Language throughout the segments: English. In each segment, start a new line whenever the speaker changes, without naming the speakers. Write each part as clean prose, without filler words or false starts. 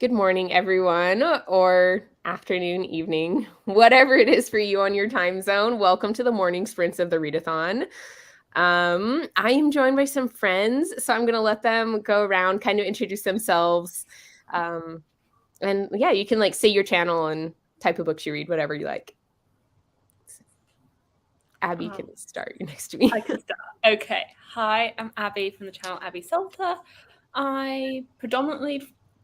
Good morning, everyone, or afternoon, evening, whatever it is for you on your time zone. Welcome to the morning sprints of the Readathon. I am joined by some friends, so I'm going to let them go around, kind of introduce themselves. And yeah, you can say your channel and type of books you read, whatever you like. Abby can start. You're next to me.
I can start. Okay. Hi, I'm Abby from the channel Abby Salter. I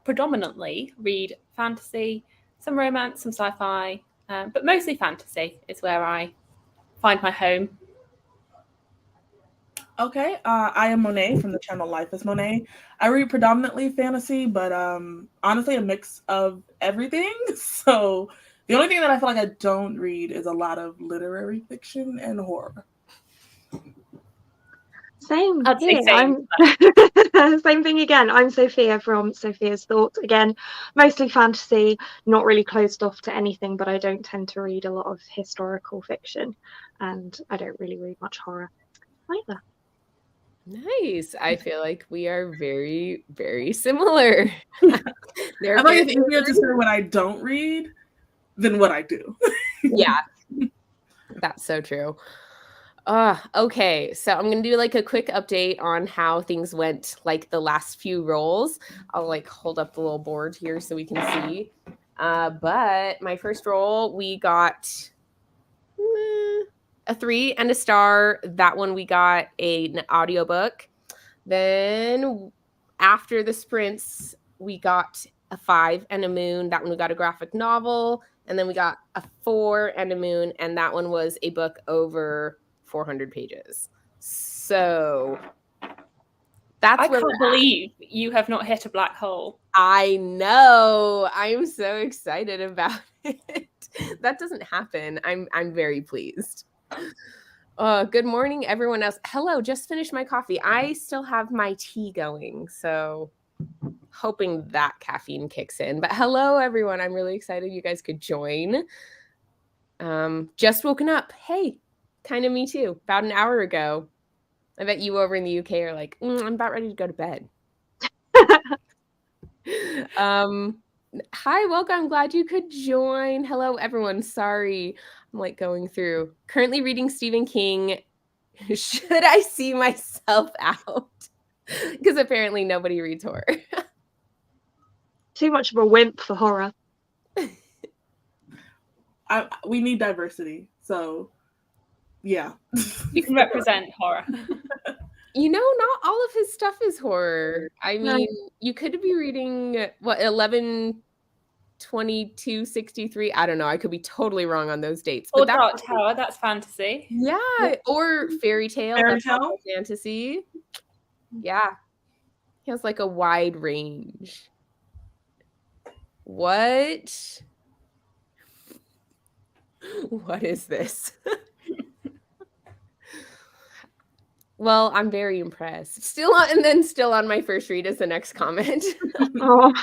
predominantly read fantasy, some romance, some sci-fi, but mostly fantasy is where I find my home.
Okay, I am Monet from the channel Life is Monet. I read predominantly fantasy, but honestly a mix of everything. So the only thing that I feel like I don't read is a lot of literary fiction and horror.
Same
I'd say
here.
same.
Same thing again. I'm Sophia from Sophia's Thoughts. Again, mostly fantasy, not really closed off to anything, but I don't tend to read a lot of historical fiction, and I don't really read much horror either.
Nice. I feel like we are very, very similar.
I feel like it's easier to say what I don't read than what I do.
Yeah, that's so true. Okay, so I'm gonna do a quick update on how things went the last few rolls. I'll hold up the little board here so we can see. But my first roll, we got a 3 and a star. That one we got an audiobook. Then after the sprints, we got a 5 and a moon. That one we got a graphic novel. And then we got a 4 and a moon, and that one was a book over 400 pages. So that's
I can't believe you have not hit a black hole.
I know. I'm so excited about it. That doesn't happen. I'm very pleased. Good morning, everyone else. Hello, just finished my coffee. I still have my tea going, so hoping that caffeine kicks in. But hello, everyone. I'm really excited you guys could join. Just woken up. Hey, kind of me too. About an hour ago. I bet you over in the UK are like, I'm about ready to go to bed. Hi, welcome. I'm glad you could join. Hello, everyone. Sorry, I'm going through. Currently reading Stephen King. Should I see myself out? Because apparently nobody reads horror.
Too much of a wimp for horror.
We need diversity, so yeah.
You can represent horror.
Not all of his stuff is horror. I mean, you could be reading 11/22/63. I don't know. I could be totally wrong on those dates.
Or Dark Tower, that's fantasy.
Yeah, or Fairy Tale. That's also fantasy. Yeah. He has a wide range. What? What is this? Well, I'm very impressed. Still on my first read is the next comment.
Oh.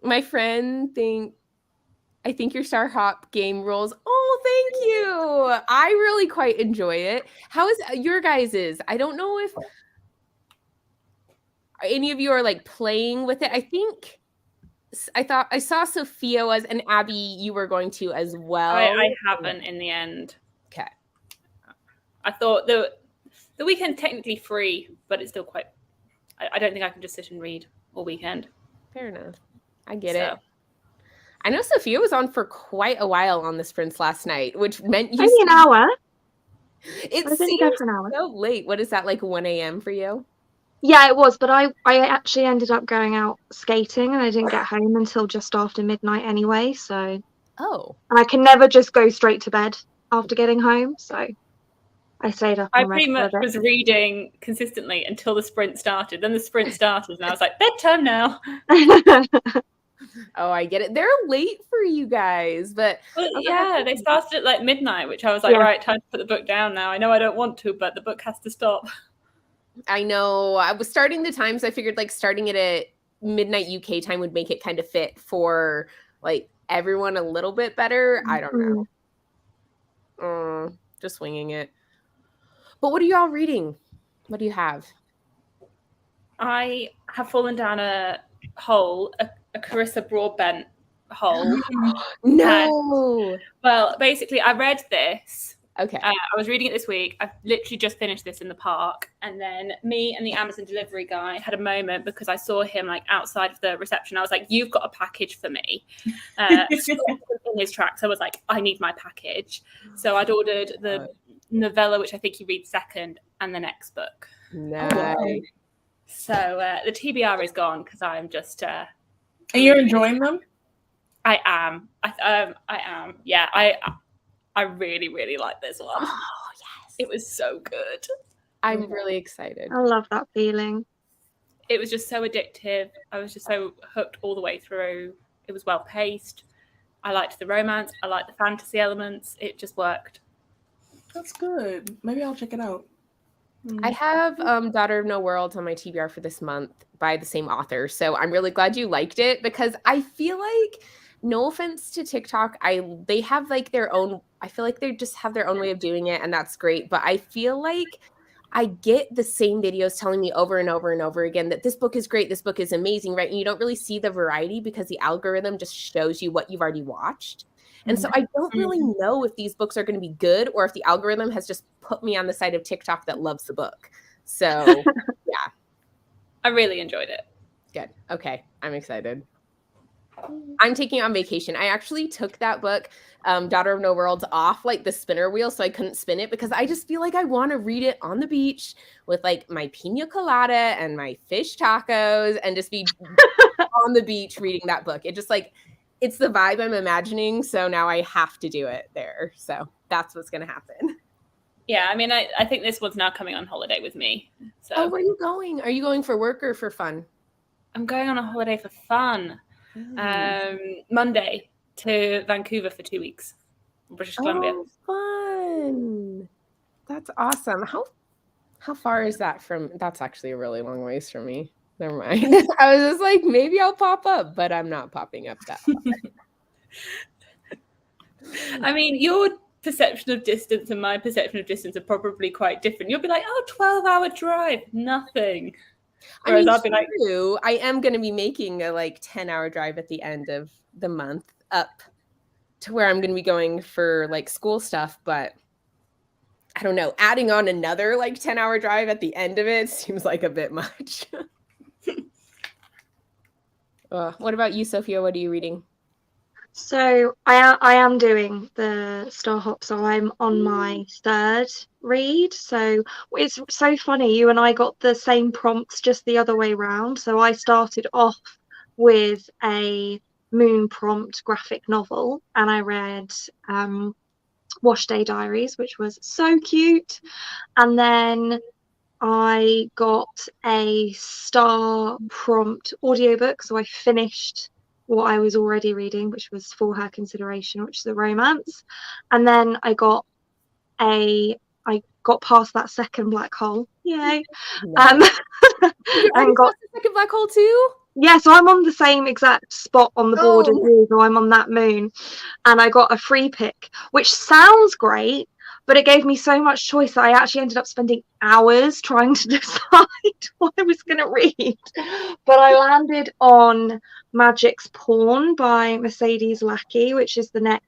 My friend I think your Star Hop game rules. Oh, thank you. I really quite enjoy it. How is your guys's? I don't know if any of you are playing with it. I saw Sophia was, and Abby, you were going to as well.
I haven't in the end.
Okay.
I thought the weekend's technically free, but it's still quite. I don't think I can just sit and read all weekend.
Fair enough. I get it. I know Sophia was on for quite a while on the sprints last night, which meant you
only an hour.
It seems so late. What is that, 1 a.m. for you?
Yeah, it was, but I actually ended up going out skating, and I didn't get home until just after midnight anyway. So.
Oh.
And I can never just go straight to bed after getting home, so I stayed up.
I pretty much was reading consistently until the sprint started. Then the sprint started, and I was like, bedtime now.
Oh, I get it. They're late for you guys, but
yeah, they started at midnight, which I was like, right, time to put the book down now. I know I don't want to, but the book has to stop.
I know. I was starting the times. I figured starting it at midnight UK time would make it kind of fit for everyone a little bit better. I don't know. Just winging it. But what are y'all reading? What do you have?
I have fallen down a hole, a Carissa Broadbent hole.
No.
Well, basically, I read this.
Okay.
I was reading it this week. I've literally just finished this in the park. And then me and the Amazon delivery guy had a moment because I saw him like outside of the reception. I was like, you've got a package for me. In his tracks. I was like, I need my package. So I'd ordered the novella, which I think you read second, and the next book.
Nice.
So the TBR is gone because I'm just...
and you're enjoying them?
I am. I am. Yeah, I really, really like this one.
Oh, yes.
It was so good.
I'm really excited.
I love that feeling.
It was just so addictive. I was just so hooked all the way through. It was well paced. I liked the romance. I liked the fantasy elements. It just worked.
That's good. Maybe I'll check it out.
I have Daughter of No Worlds on my TBR for this month by the same author. So I'm really glad you liked it because I feel like, no offense to TikTok, they have like their own, I feel like they just have their own way of doing it and that's great. But I feel like I get the same videos telling me over and over and over again that this book is great, this book is amazing, right? And you don't really see the variety because the algorithm just shows you what you've already watched. And so I don't really know if these books are going to be good or if the algorithm has just put me on the side of TikTok that loves the book. So, yeah.
I really enjoyed it.
Good. Okay. I'm excited. I'm taking it on vacation. I actually took that book, Daughter of No Worlds, off like the spinner wheel so I couldn't spin it because I just feel like I want to read it on the beach with like my pina colada and my fish tacos and just be on the beach reading that book. It just like, it's the vibe I'm imagining. So now I have to do it there. So that's what's going to happen.
Yeah, I mean, I think this one's now coming on holiday with me. So.
Oh, where are you going? Are you going for work or for fun?
I'm going on a holiday for fun. Monday to Vancouver for 2 weeks, British Columbia.
Oh, fun! That's awesome. How far is that from? That's actually a really long ways from me. Never mind. I was just like, maybe I'll pop up, but I'm not popping up that far.
I mean, your perception of distance and my perception of distance are probably quite different. You'll be like, oh, 12-hour drive, nothing. Whereas I'll be like,
I am going to be making a like 10-hour drive at the end of the month up to where I'm going to be going for like school stuff. But I don't know, adding on another like 10-hour drive at the end of it seems like a bit much. What about you, Sophia? What are you reading?
So I am doing the Star Hop, so I'm on my third read. So it's so funny, you and I got the same prompts just the other way round. So I started off with a moon prompt graphic novel and I read Wash Day Diaries, which was so cute. And then I got a star prompt audiobook, so I finished what I was already reading, which was For Her Consideration, which is a romance. And then I got past that second black hole. Yay. And got
the second black hole too?
Yeah, so I'm on the same exact spot on the board as you, so I'm on that moon. And I got a free pick, which sounds great, but it gave me so much choice that I actually ended up spending hours trying to decide what I was going to read. But I landed on Magic's Pawn by Mercedes Lackey, which is the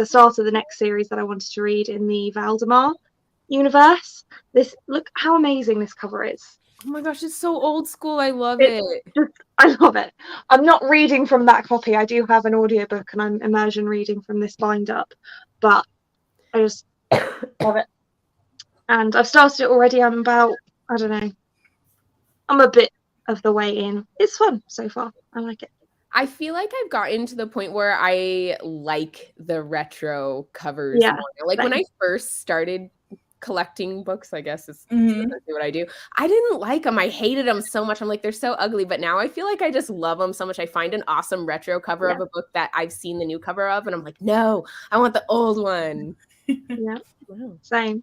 start of the next series that I wanted to read in the Valdemar universe. Look how amazing this cover is.
Oh my gosh, it's so old school. I love it.
I love it. I'm not reading from that copy. I do have an audiobook and I'm immersion reading from this bind up, but I just love it. And I've started it already. I'm about, I don't know, I'm a bit of the way in. It's fun so far. I like it.
I feel like I've gotten to the point where I like the retro covers more. Like when I first started collecting books, I guess is what I do. I didn't like them. I hated them so much. I'm like, they're so ugly. But now I feel like I just love them so much. I find an awesome retro cover of a book that I've seen the new cover of, and I'm like, no, I want the old one.
Yeah, same.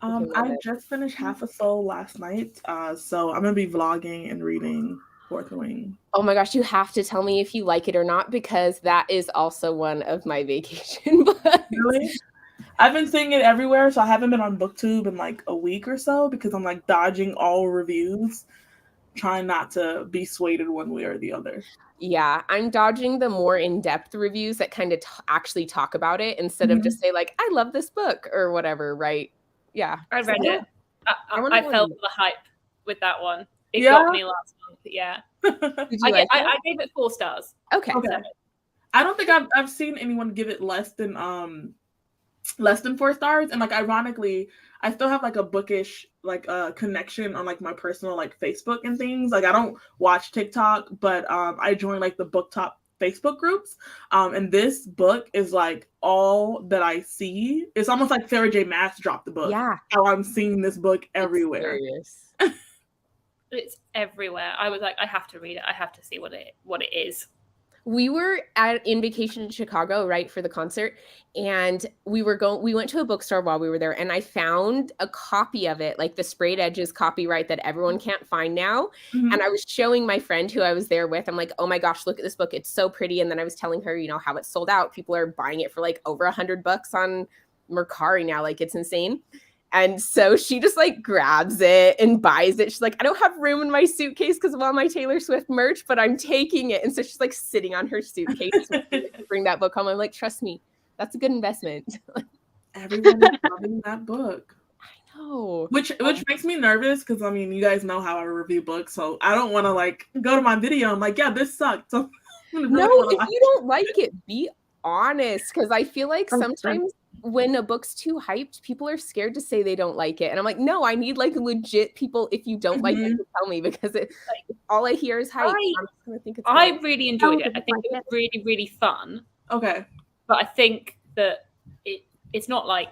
I just finished Half a Soul last night, so I'm gonna be vlogging and reading Fourth Wing.
Oh my gosh, you have to tell me if you like it or not, because that is also one of my vacation books.
Really? I've been seeing it everywhere, so I haven't been on BookTube in like a week or so because I'm like dodging all reviews trying not to be swayed one way or the other.
Yeah, I'm dodging the more in-depth reviews that kind of actually talk about it instead of just say like, I love this book or whatever, right? Yeah.
I read it. I felt the hype with that one. It got me last month. Yeah.
Did you like it?
I gave it 4 stars.
Okay.
I don't think I've seen anyone give it less than 4 stars, and like ironically, I still have like a bookish like connection on like my personal like Facebook and things. Like I don't watch TikTok, but I join like the book top Facebook groups. And this book is like all that I see. It's almost like Sarah J. Maas dropped the book.
Yeah.
How I'm seeing this book everywhere.
It's everywhere. I was like, I have to read it. I have to see what it is.
We were in vacation in Chicago, right, for the concert, and we went to a bookstore while we were there, and I found a copy of it, like the sprayed edges copyright that everyone can't find now. Mm-hmm. And I was showing my friend who I was there with. I'm like, oh my gosh, look at this book. It's so pretty. And then I was telling her, you know, how it's sold out. People are buying it for like over $100 on Mercari now. Like it's insane. And so she just like grabs it and buys it. She's like, I don't have room in my suitcase because of all my Taylor Swift merch, but I'm taking it. And so she's like sitting on her suitcase to bring that book home. I'm like, trust me, that's a good investment.
Everyone is loving that book.
I know.
Which makes me nervous because I mean, you guys know how I review books, so I don't want to like go to my video. I'm like, yeah, this sucked. So
no, if you don't like it, be honest. Because I feel like sometimes when a book's too hyped, people are scared to say they don't like it. And I'm like, no, I need like legit people. If you don't like it, to tell me, because it like all I hear is hype.
I really enjoyed it. I think it was really, really fun.
Okay.
But I think that it's not like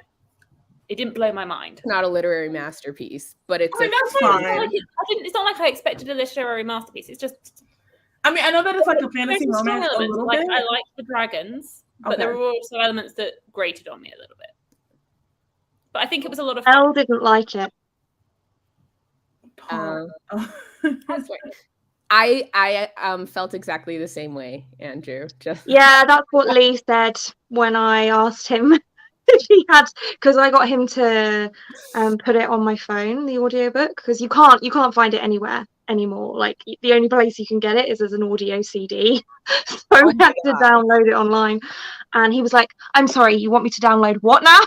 it didn't blow my mind.
It's not a literary masterpiece, but it's
that's fine.
It's not like I expected a literary masterpiece. It's just
I mean, I know that it's like a fantasy romance a little bit.
I like the dragons. But there were also elements that grated on me a little bit. But I think it was a lot of fun.
Elle didn't like it.
I felt exactly the same way, Andrew.
Yeah, that's what Lee said when I asked him if he had, because I got him to put it on my phone, the audiobook, because you can't find it anywhere anymore. Like the only place you can get it is as an audio CD. So I had to download it online, and he was like, I'm sorry, you want me to download what now?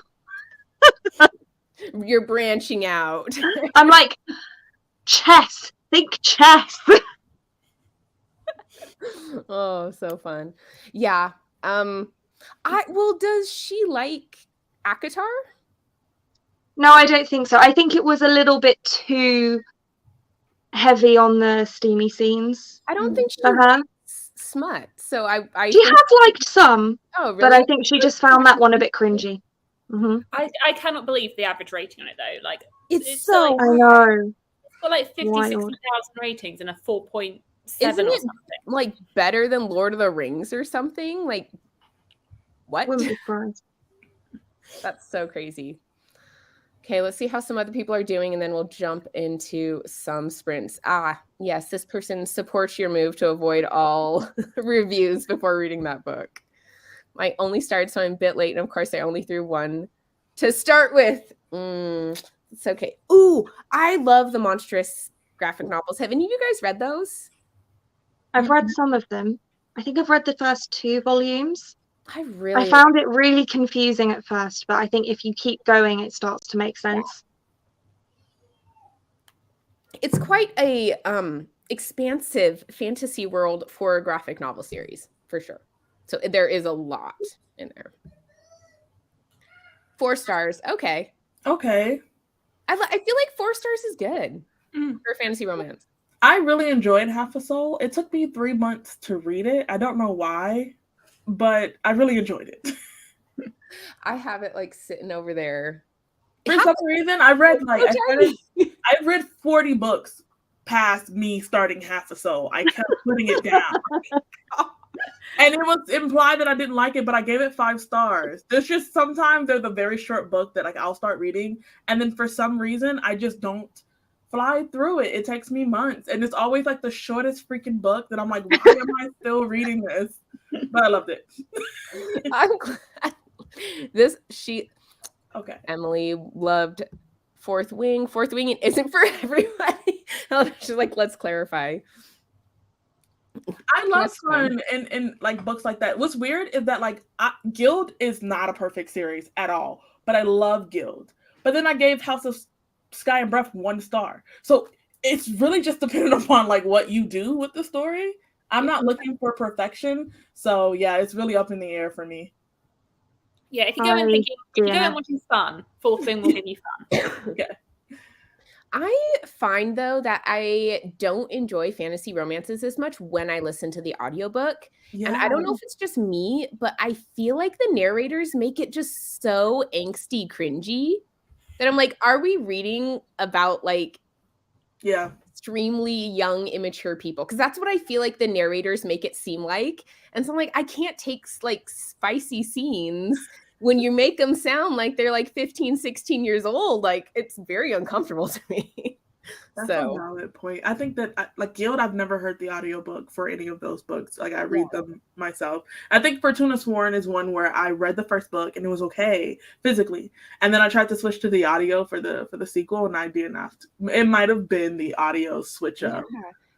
You're branching out.
I'm like, chess, think chess.
Oh, so fun. Yeah. Does she like ACOTAR?
No, I don't think so. I think it was a little bit too heavy on the steamy scenes.
I don't think she likes smut. So I
she has liked some.
Oh, really?
But I think she just found that one a bit cringy. Mm-hmm.
I cannot believe the average rating on it though. Like
it's so
like, I know.
It's got like 50,000-60,000 ratings and a 4.7
Isn't
or
it
something.
Like better than Lord of the Rings or something? Like what?
Wouldn't be surprised.
That's so crazy. Okay, let's see how some other people are doing, and then we'll jump into some sprints. Yes, this person supports your move to avoid all reviews before reading that book. I only started, so I'm a bit late, and of course, I only threw one to start with. It's okay. Ooh, I love the monstrous graphic novels. Have any of you guys read those?
I've read some of them. I think I've read the first 2 volumes.
I
found it really confusing at first, but I think if you keep going, it starts to make sense.
It's quite a expansive fantasy world for a graphic novel series, for sure. So there is a lot in there. 4 stars. Okay. I feel like 4 stars is good for fantasy romance.
I really enjoyed Half a Soul. It took me 3 months to read it. I don't know why, but I really enjoyed it.
I have it like sitting over there.
For some reason, I read 40 books past me starting Half a Soul. I kept putting it down. And it was implied that I didn't like it, but I gave it 5 stars. There's just sometimes there's a very short book that like I'll start reading, and then for some reason I just don't fly through it. It takes me months, and it's always like the shortest freaking book that I'm like, why am I still reading this? But I loved it.
I'm glad. Emily loved Fourth Wing. Fourth Wing isn't for everybody. She's like, let's clarify.
I love
That's fun.
fun in like books like that. What's weird is that like Guild is not a perfect series at all, but I love Guild. But then I gave House of Sky and Breath 1 star. So it's really just dependent upon like what you do with the story. I'm not looking for perfection, so yeah, it's really up in the air for me.
Yeah, if you go in thinking, if you go in wanting fun, Fourth Wing will give you fun.
Okay.
I find though that I don't enjoy fantasy romances as much when I listen to the audiobook.
Yeah.
And I don't know if it's just me, but I feel like the narrators make it just so angsty cringy that I'm like, are we reading about like extremely young, immature people? Because that's what I feel like the narrators make it seem like. And so I'm like, I can't take like spicy scenes when you make them sound like they're like 15, 16 years old. Like, it's very uncomfortable to me.
That's a valid point. I think that like Guild, I've never heard the audiobook for any of those books. Like I read them myself. I think Fortuna Sworn is one where I read the first book and it was okay physically, and then I tried to switch to the audio for the sequel, and I did not. It might have been the audio switch up.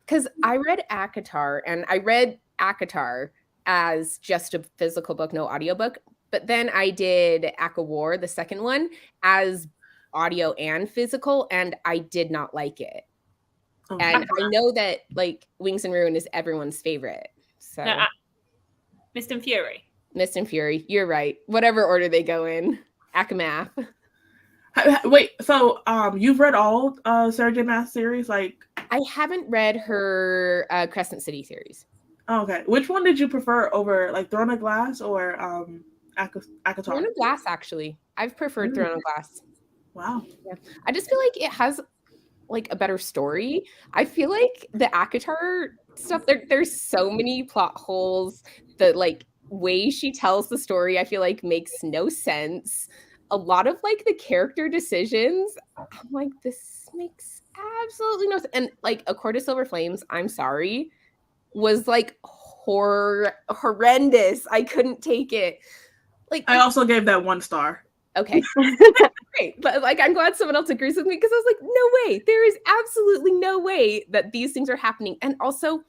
Because I read ACOTAR, and I read ACOTAR as just a physical book, no audiobook. But then I did ACOWAR, the second one, as audio and physical, and I did not like it. And I know that like Wings and Ruin is everyone's favorite. So
no, Mist and Fury.
Mist and Fury, you're right. Whatever order they go in. ACOMAF.
Wait, so you've read all Sarah J. Maas series? Like
I haven't read her Crescent City series.
Oh, okay. Which one did you prefer over like Throne of Glass or ACOTAR?
Throne of Glass, actually. I've preferred Throne of Glass.
Wow.
Yeah. I just feel like it has like a better story. I feel like the ACOTAR stuff, there's so many plot holes. The like way she tells the story, I feel like makes no sense. A lot of like the character decisions, I'm like, this makes absolutely no sense. And like A Court of Silver Flames, I'm sorry, was like horrendous. I couldn't take it. Like
I also gave that 1 star.
Okay. Great. But like I'm glad someone else agrees with me, because I was like, no way. There is absolutely no way that these things are happening. And also,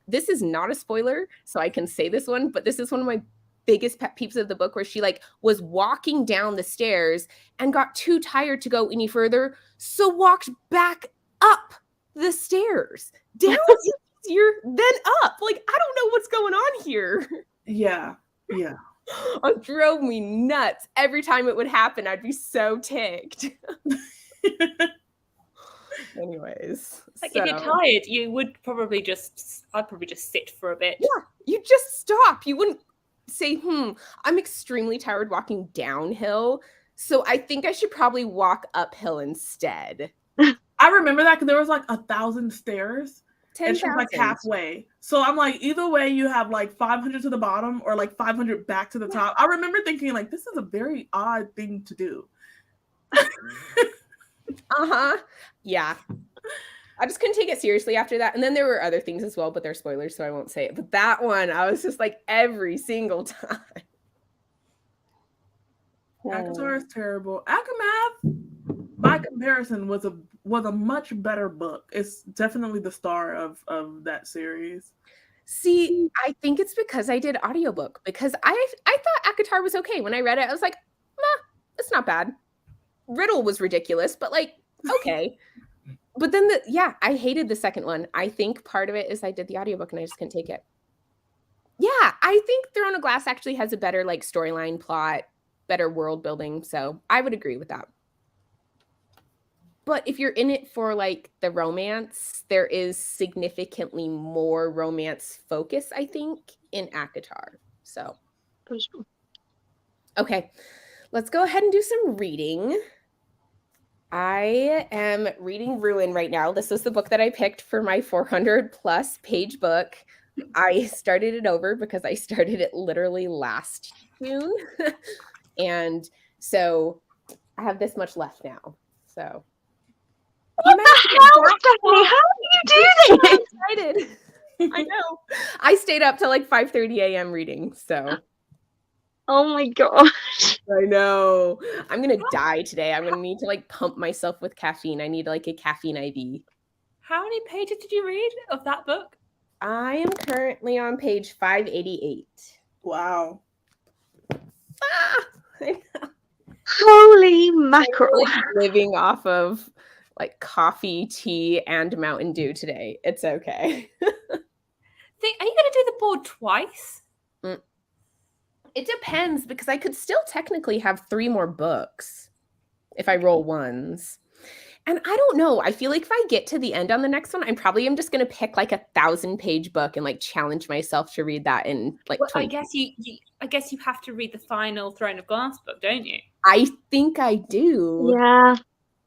this is not a spoiler, so I can say this one, but this is one of my biggest pet peeves of the book, where she like was walking down the stairs and got too tired to go any further, so walked back up the stairs. Down is easier than up. Like, I don't know what's going on here.
Yeah.
It drove me nuts. Every time it would happen, I'd be so ticked. Anyways,
like if you're tired, you would probably I'd probably just sit for a bit.
Yeah, you just stop. You wouldn't say, I'm extremely tired walking downhill, so I think I should probably walk uphill instead.
I remember that because there was like 1,000 stairs.
10,000.
And she's like halfway. So I'm like, either way, you have like 500 to the bottom or like 500 back to the top. I remember thinking like, this is a very odd thing to do.
Yeah. I just couldn't take it seriously after that. And then there were other things as well, but they're spoilers, so I won't say it. But that one, I was just like every single time.
ACOTAR is terrible. ACOMAF, by comparison, was a much better book. It's definitely the star of that series.
See, I think it's because I did audiobook, because I thought ACOTAR was okay. When I read it, I was like, it's not bad. Riddle was ridiculous, but like, okay. But then I hated the second one. I think part of it is I did the audiobook and I just couldn't take it. Yeah, I think Throne of Glass actually has a better like storyline, plot, better world building. So I would agree with that. But if you're in it for like the romance, there is significantly more romance focus, I think, in ACOTAR. So, okay, let's go ahead and do some reading. I am reading Ruin right now. This was the book that I picked for my 400+ page book. I started it over because I started it literally last June. And so I have this much left now. So.
What the hell, Stephanie? How do you do this?
I'm excited. I know. I stayed up till like 5:30 a.m. reading, so.
Oh my gosh.
I know. I'm going to die today. I'm going to need to like pump myself with caffeine. I need like a caffeine IV.
How many pages did you read of that book?
I am currently on page 588.
Wow.
Ah, I know.
Holy mackerel.
Like living off of like coffee, tea, and Mountain Dew today. It's okay.
Are you going to do the board twice?
It depends because I could still technically have 3 more books if I roll ones. And I don't know. I feel like if I get to the end on the next one, I'm probably am just going to pick like a 1,000-page book and like challenge myself to read that in like
Well,
20.
I guess you have to read the final Throne of Glass book, don't you?
I think I do.
Yeah.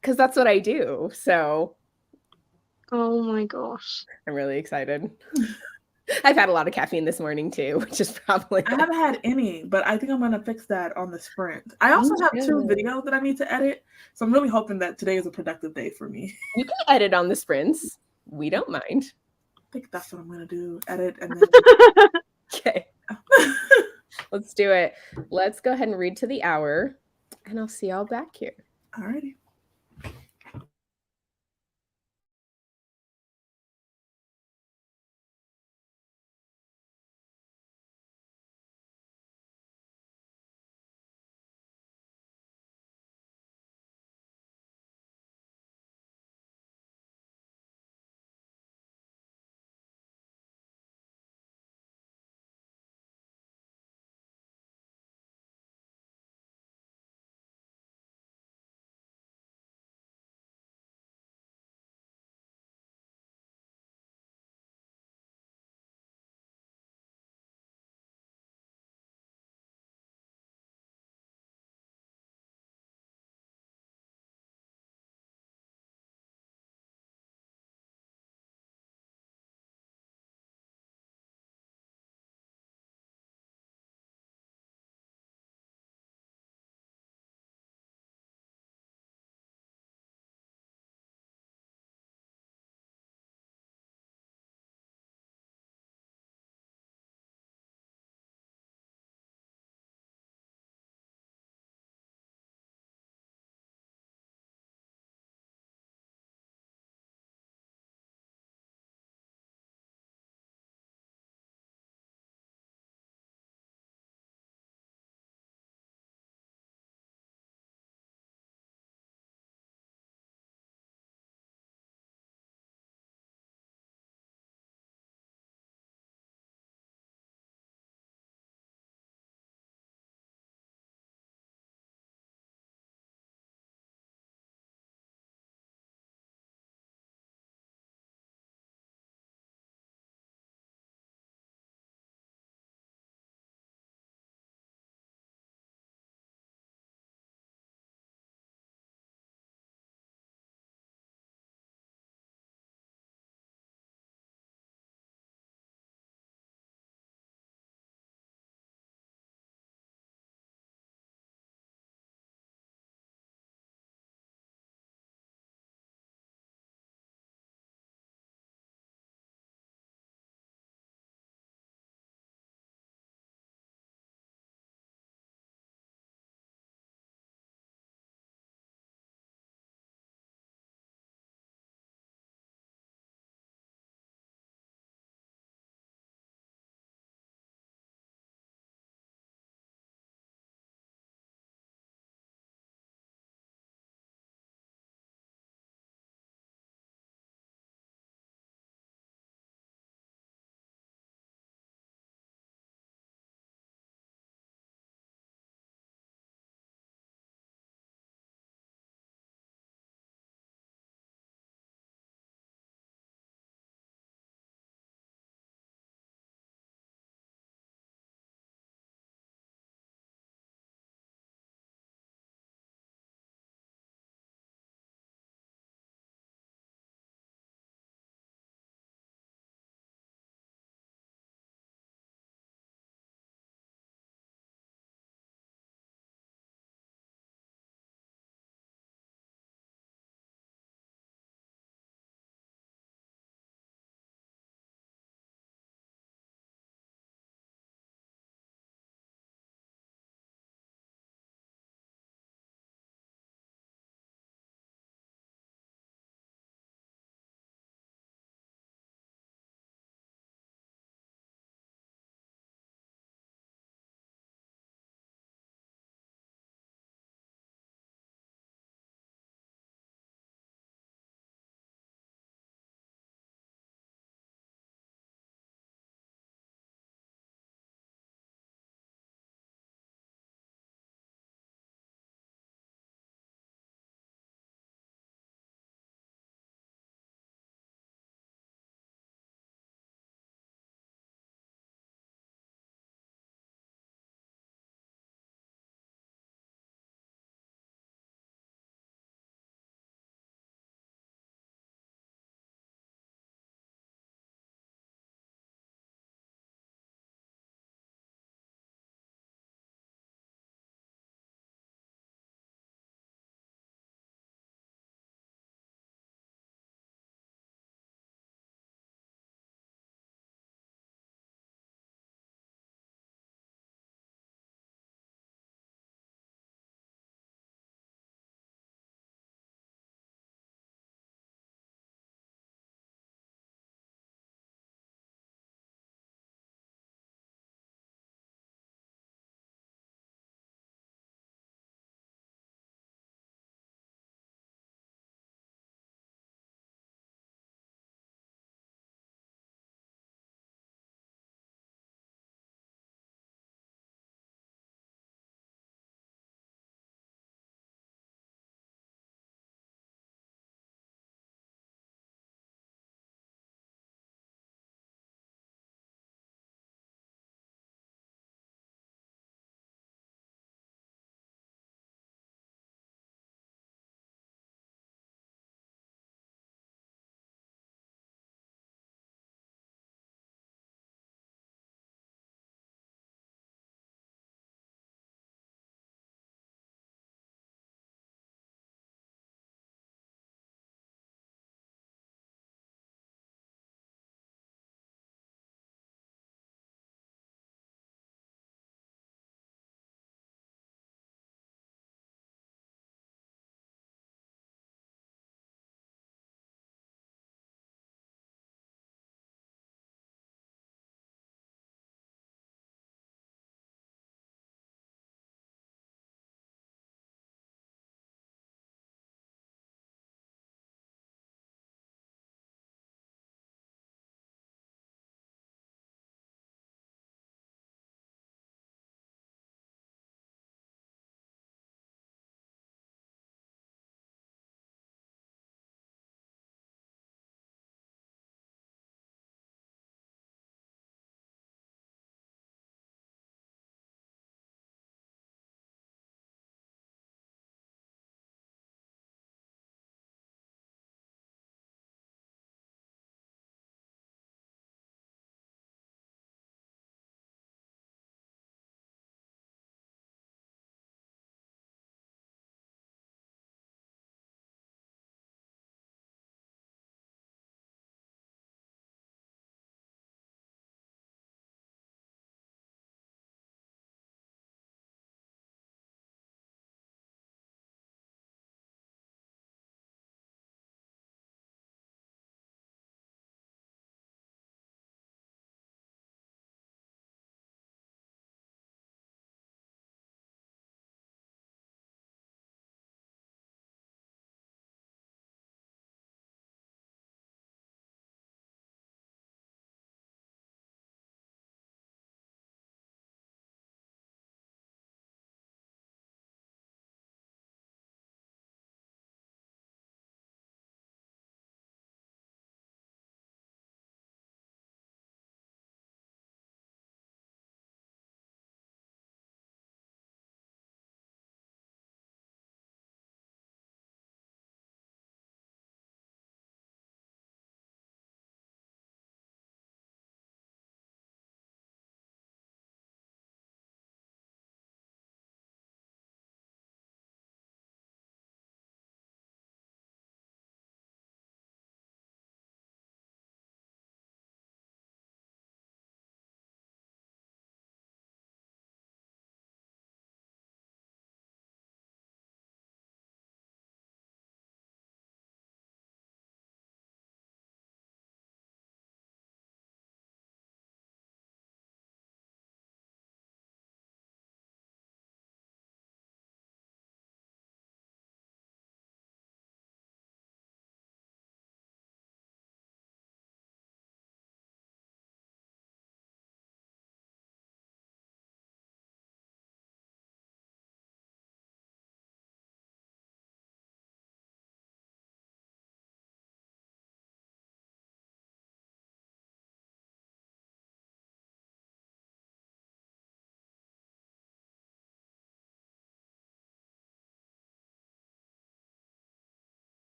Because that's what I do. So
Oh my gosh.
I'm really excited. I've had a lot of caffeine this morning too, which is probably.
I haven't had any, but I think I'm gonna fix that on the sprint. I also have 2 videos that I need to edit, so I'm really hoping that today is a productive day for me.
You can edit on the sprints. We don't mind.
I think that's what I'm gonna do. Edit and then.
Okay. Let's do it. Let's go ahead and read to the hour, and I'll see y'all back here.
Alrighty.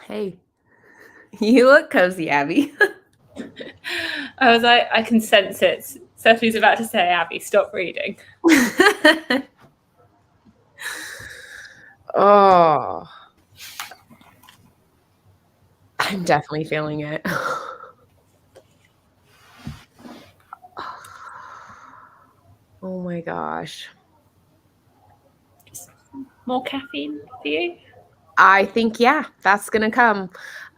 Hey, you look cozy, Abby.
I was like, I can sense it. Stephanie's about to say, Abby, stop reading.
Oh, I'm definitely feeling it. Oh my gosh.
More caffeine for you?
I think, yeah, that's going to come.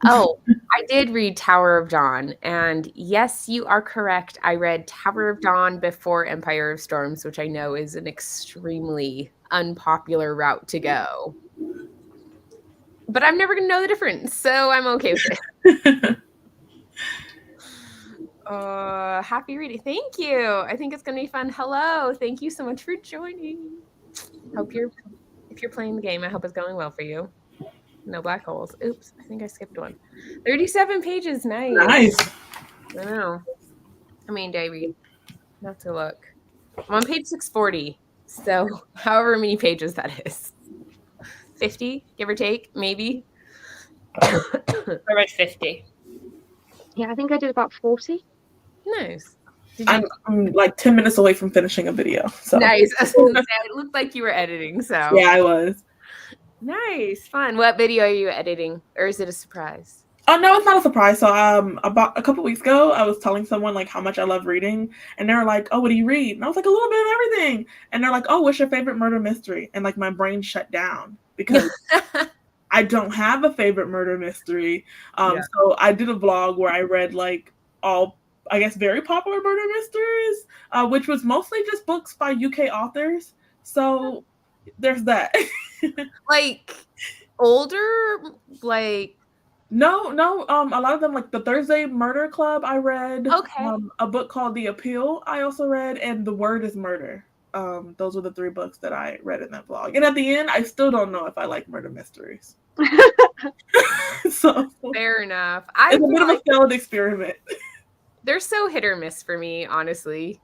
Oh, I did read Tower of Dawn. And yes, you are correct. I read Tower of Dawn before Empire of Storms, which I know is an extremely unpopular route to go. But I'm never going to know the difference. So I'm okay with it. Happy reading. Thank you. I think it's going to be fun. Hello. Thank you so much for joining. If you're playing the game, I hope it's going well for you. No black holes. Oops, I think I skipped one. 37 pages. Nice. I know. How many did I read? Not to look. I'm on page 640. So however many pages that is. 50, give or take, maybe.
I read 50.
Yeah, I think I did about 40.
Nice.
I'm like 10 minutes away from finishing a video. So.
Nice. I was gonna say, it looked like you were editing, so.
Yeah, I was.
Nice. Fun. What video are you editing? Or is it a surprise?
Oh no, it's not a surprise. So about a couple weeks ago, I was telling someone like how much I love reading, and they were like, "Oh, what do you read?" And I was like, "A little bit of everything." And they're like, "Oh, what's your favorite murder mystery?" And like my brain shut down because I don't have a favorite murder mystery. So I did a vlog where I read like all, I guess, very popular murder mysteries, which was mostly just books by UK authors. So there's that.
Like older, like
No. A lot of them, like the Thursday Murder Club, I read.
Okay.
A book called The Appeal, I also read, and The Word is Murder. Those were the 3 books that I read in that vlog. And at the end, I still don't know if I like murder mysteries. So
fair enough.
It's a bit of a failed experiment.
They're so hit or miss for me, honestly.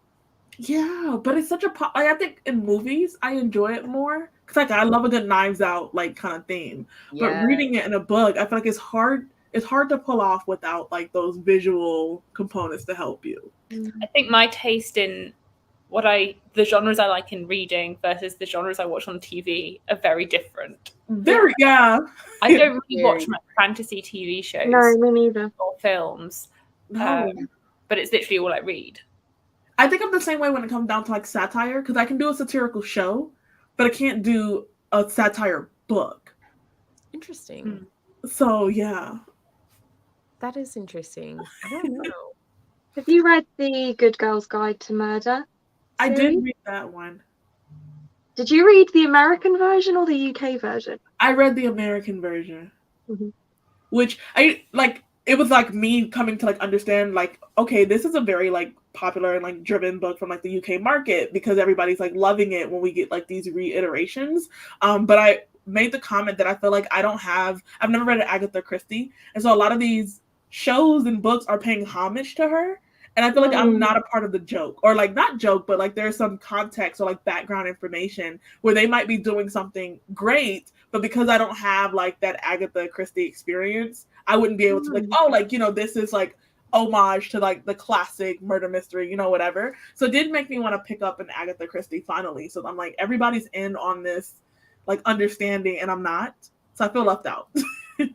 Yeah, but it's such a I think in movies I enjoy it more because like I love a good Knives Out like kind of theme. Yeah. But reading it in a book, I feel like it's hard. It's hard to pull off without like those visual components to help you.
I think my taste in the genres I like in reading versus the genres I watch on TV are very different.
Yeah.
I don't really watch much fantasy TV shows.
No, me neither.
Or films.
No.
But it's literally all I read.
I think I'm the same way when it comes down to like satire, because I can do a satirical show, but I can't do a satire book.
Interesting.
So yeah.
That is interesting. I don't know.
Have you read The Good Girl's Guide to Murder?
I did read that one.
Did you read the American version or the UK version?
I read the American version.
Mm-hmm.
Which I like. It was like me coming to like understand like, okay, this is a very like popular and like driven book from like the UK market because everybody's like loving it when we get like these reiterations. But I made the comment that I feel like I've never read an Agatha Christie. And so a lot of these shows and books are paying homage to her. And I feel like I'm not a part of the joke, or like not joke, but like there's some context or like background information where they might be doing something great, but because I don't have like that Agatha Christie experience, I wouldn't be able to like, oh, like, you know, this is like homage to like the classic murder mystery, you know, whatever. So it did make me want to pick up an Agatha Christie finally. So I'm like, everybody's in on this like understanding and I'm not. So I feel left out.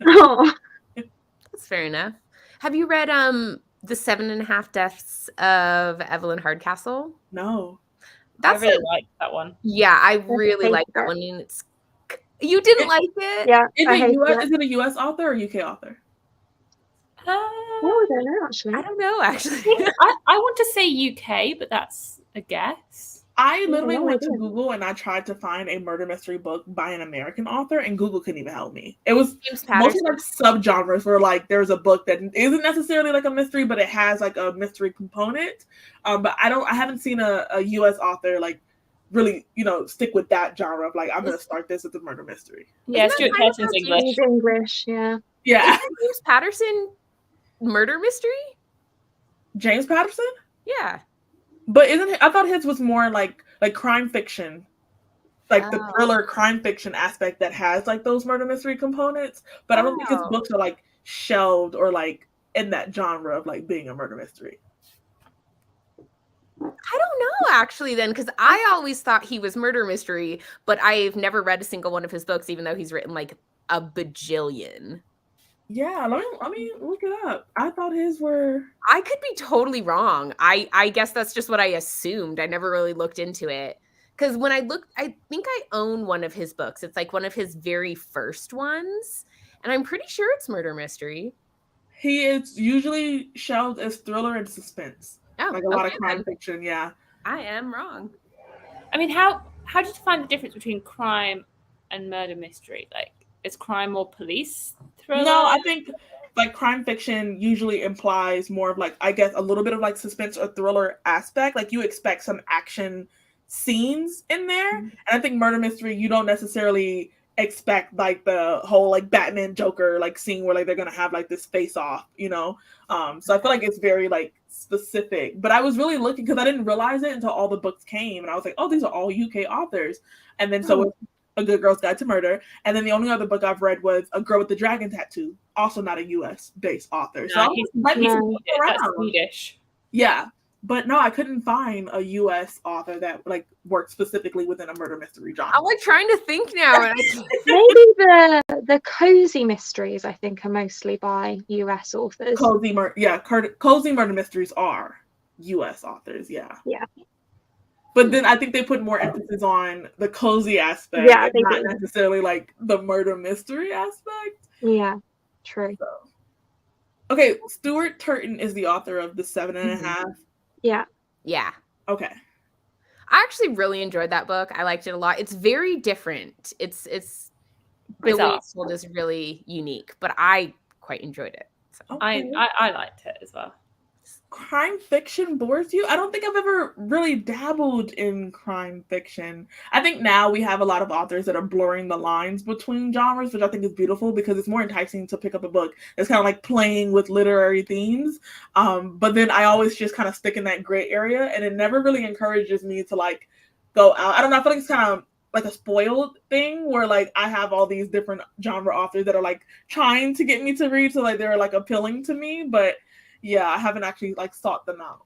Oh.
That's fair enough. Have you read The 7.5 Deaths of Evelyn Hardcastle?
No.
I really like that one.
Yeah, I really like that one. And you didn't like it?
Yeah.
Is it a US author or UK author?
I don't know, actually.
I don't know, actually.
I want to say UK, but that's a guess.
I literally went to Google and I tried to find a murder mystery book by an American author, and Google couldn't even help me. It was mostly like subgenres where like there's a book that isn't necessarily like a mystery, but it has like a mystery component. But I haven't seen a US author like really, you know, stick with that genre of like I'm gonna start this as a murder mystery.
Yeah, Stuart Patterson's English.
English, yeah.
Yeah.
James Patterson murder mystery?
James Patterson?
Yeah.
But I thought his was more like crime fiction. like the thriller crime fiction aspect that has like those murder mystery components, but I don't think his books are like shelved or like in that genre of like being a murder mystery.
I don't know actually then, because I always thought he was murder mystery, but I've never read a single one of his books, even though he's written like a bajillion.
Yeah, let me look it up. I thought his were.
I could be totally wrong. I guess that's just what I assumed. I never really looked into it. Because when I looked, I think I own one of his books. It's like one of his very first ones. And I'm pretty sure it's murder mystery.
He is usually shelved as thriller and suspense.
Oh,
like a lot of crime fiction, yeah.
I am wrong.
I mean, how did you find the difference between crime and murder mystery? Like, is crime more police thriller?
No, I think like crime fiction usually implies more of like, I guess, a little bit of like suspense or thriller aspect. Like you expect some action scenes in there. And I think murder mystery, you don't necessarily expect like the whole like Batman Joker like scene where like they're gonna have like this face off, you know. So I feel like it's very like specific. But I was really looking because I didn't realize it until all the books came, and I was like, oh, these are all UK authors. And then so it's A Good Girl's Guide to Murder, and then the only other book I've read was A Girl with the Dragon Tattoo, also not a US based author. So
he's Swedish.
Yeah. But no, I couldn't find a U.S. author that like worked specifically within a murder mystery genre.
I'm like trying to think now.
Maybe the cozy mysteries, I think, are mostly by U.S. authors.
Cozy murder mysteries are U.S. authors. Yeah.
Yeah.
But then I think they put more emphasis on the cozy aspect, not necessarily like the murder mystery aspect.
Yeah, true.
So. Okay, Stuart Turton is the author of The 7.5.
Yeah.
Yeah.
Okay.
I actually really enjoyed that book. I liked it a lot. It's very different. It's Billy Sold is really unique, but I quite enjoyed it. So.
Okay. I liked it as well.
Crime fiction bores you? I don't think I've ever really dabbled in crime fiction. I think now we have a lot of authors that are blurring the lines between genres, which I think is beautiful because it's more enticing to pick up a book that's kind of like playing with literary themes. But then I always just kind of stick in that gray area, and it never really encourages me to like go out. I don't know. I feel like it's kind of like a spoiled thing where like I have all these different genre authors that are like trying to get me to read, so like they're like appealing to me, but yeah, I haven't actually like sought them out.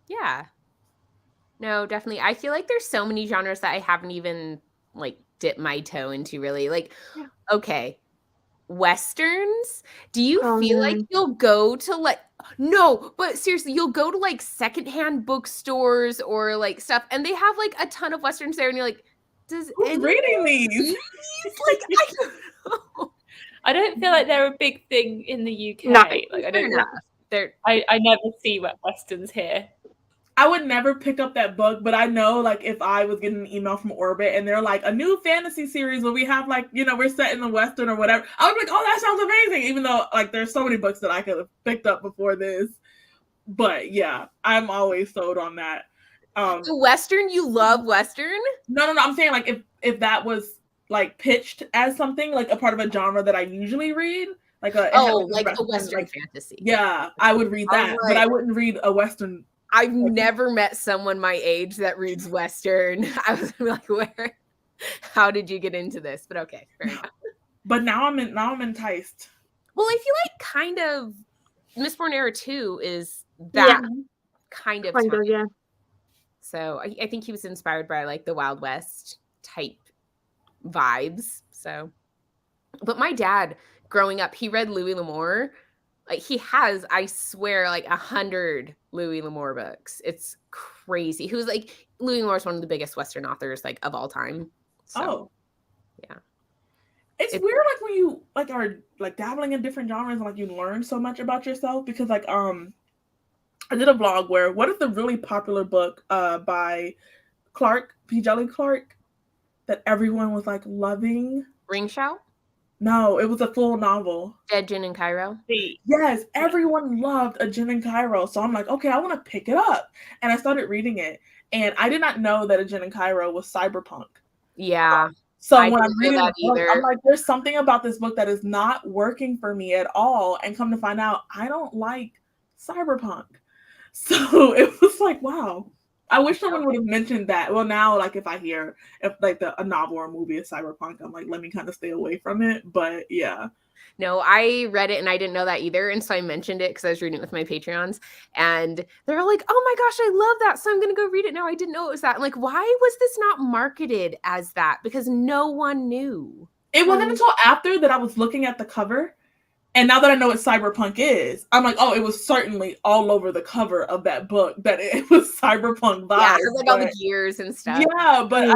Yeah. No, definitely. I feel like there's so many genres that I haven't even like dipped my toe into really. Like, okay, Westerns. Do you feel like you'll go to like, no, but seriously, you'll go to like secondhand bookstores or like stuff, and they have like a ton of Westerns there, and you're like,
who's reading these?
Like, I don't know.
I don't feel like they're a big thing in the UK.
No,
like I don't know. I never see Westerns here.
I would never pick up that book, but I know like if I was getting an email from Orbit and they're like a new fantasy series where we have like, you know, we're set in the Western or whatever, I would be like, oh, that sounds amazing. Even though like there's so many books that I could have picked up before this. But yeah, I'm always sold on that.
Western, you love Western?
No. I'm saying like if that was like pitched as something like a part of a genre that I usually read, like a
Western like, fantasy.
Yeah, I would read that, but I wouldn't read a Western.
I've never met someone my age that reads Western. I was like, where? How did you get into this? But okay, fair enough.
But now I'm enticed.
Well, I feel like kind of Mistborn Era 2 is that kind of
yeah.
So I think he was inspired by like the Wild West type vibes. So, but my dad growing up, he read Louis L'Amour. Like he has, I swear, like 100 Louis L'Amour books. It's crazy. He was like, Louis L'Amour is one of the biggest Western authors like of all time. So, yeah.
It's weird like when you like are like dabbling in different genres and like you learn so much about yourself because like I did a vlog where what is the really popular book by P. Djeli Clark that everyone was like loving?
Ring Shout?
No, it was a full novel.
Dead Djinn in Cairo?
Yes, everyone loved A Djinn in Cairo. So I'm like, okay, I want to pick it up. And I started reading it. And I did not know that A Djinn in Cairo was cyberpunk.
Yeah.
So when I'm reading the book, I'm like, there's something about this book that is not working for me at all. And come to find out, I don't like cyberpunk. So it was like, wow. I wish someone would have mentioned that. Well, now, like, if I hear if like a novel or a movie is cyberpunk, I'm like, let me kind of stay away from it. But yeah.
No, I read it and I didn't know that either. And so I mentioned it because I was reading it with my Patreons. And they're like, oh my gosh, I love that. So I'm going to go read it now. I didn't know it was that. I'm like, why was this not marketed as that? Because no one knew.
It wasn't until after that I was looking at the cover. And now that I know what cyberpunk is, I'm like, oh, it was certainly all over the cover of that book that it was cyberpunk vibes.
Yeah, it was like all the gears and stuff.
Yeah, but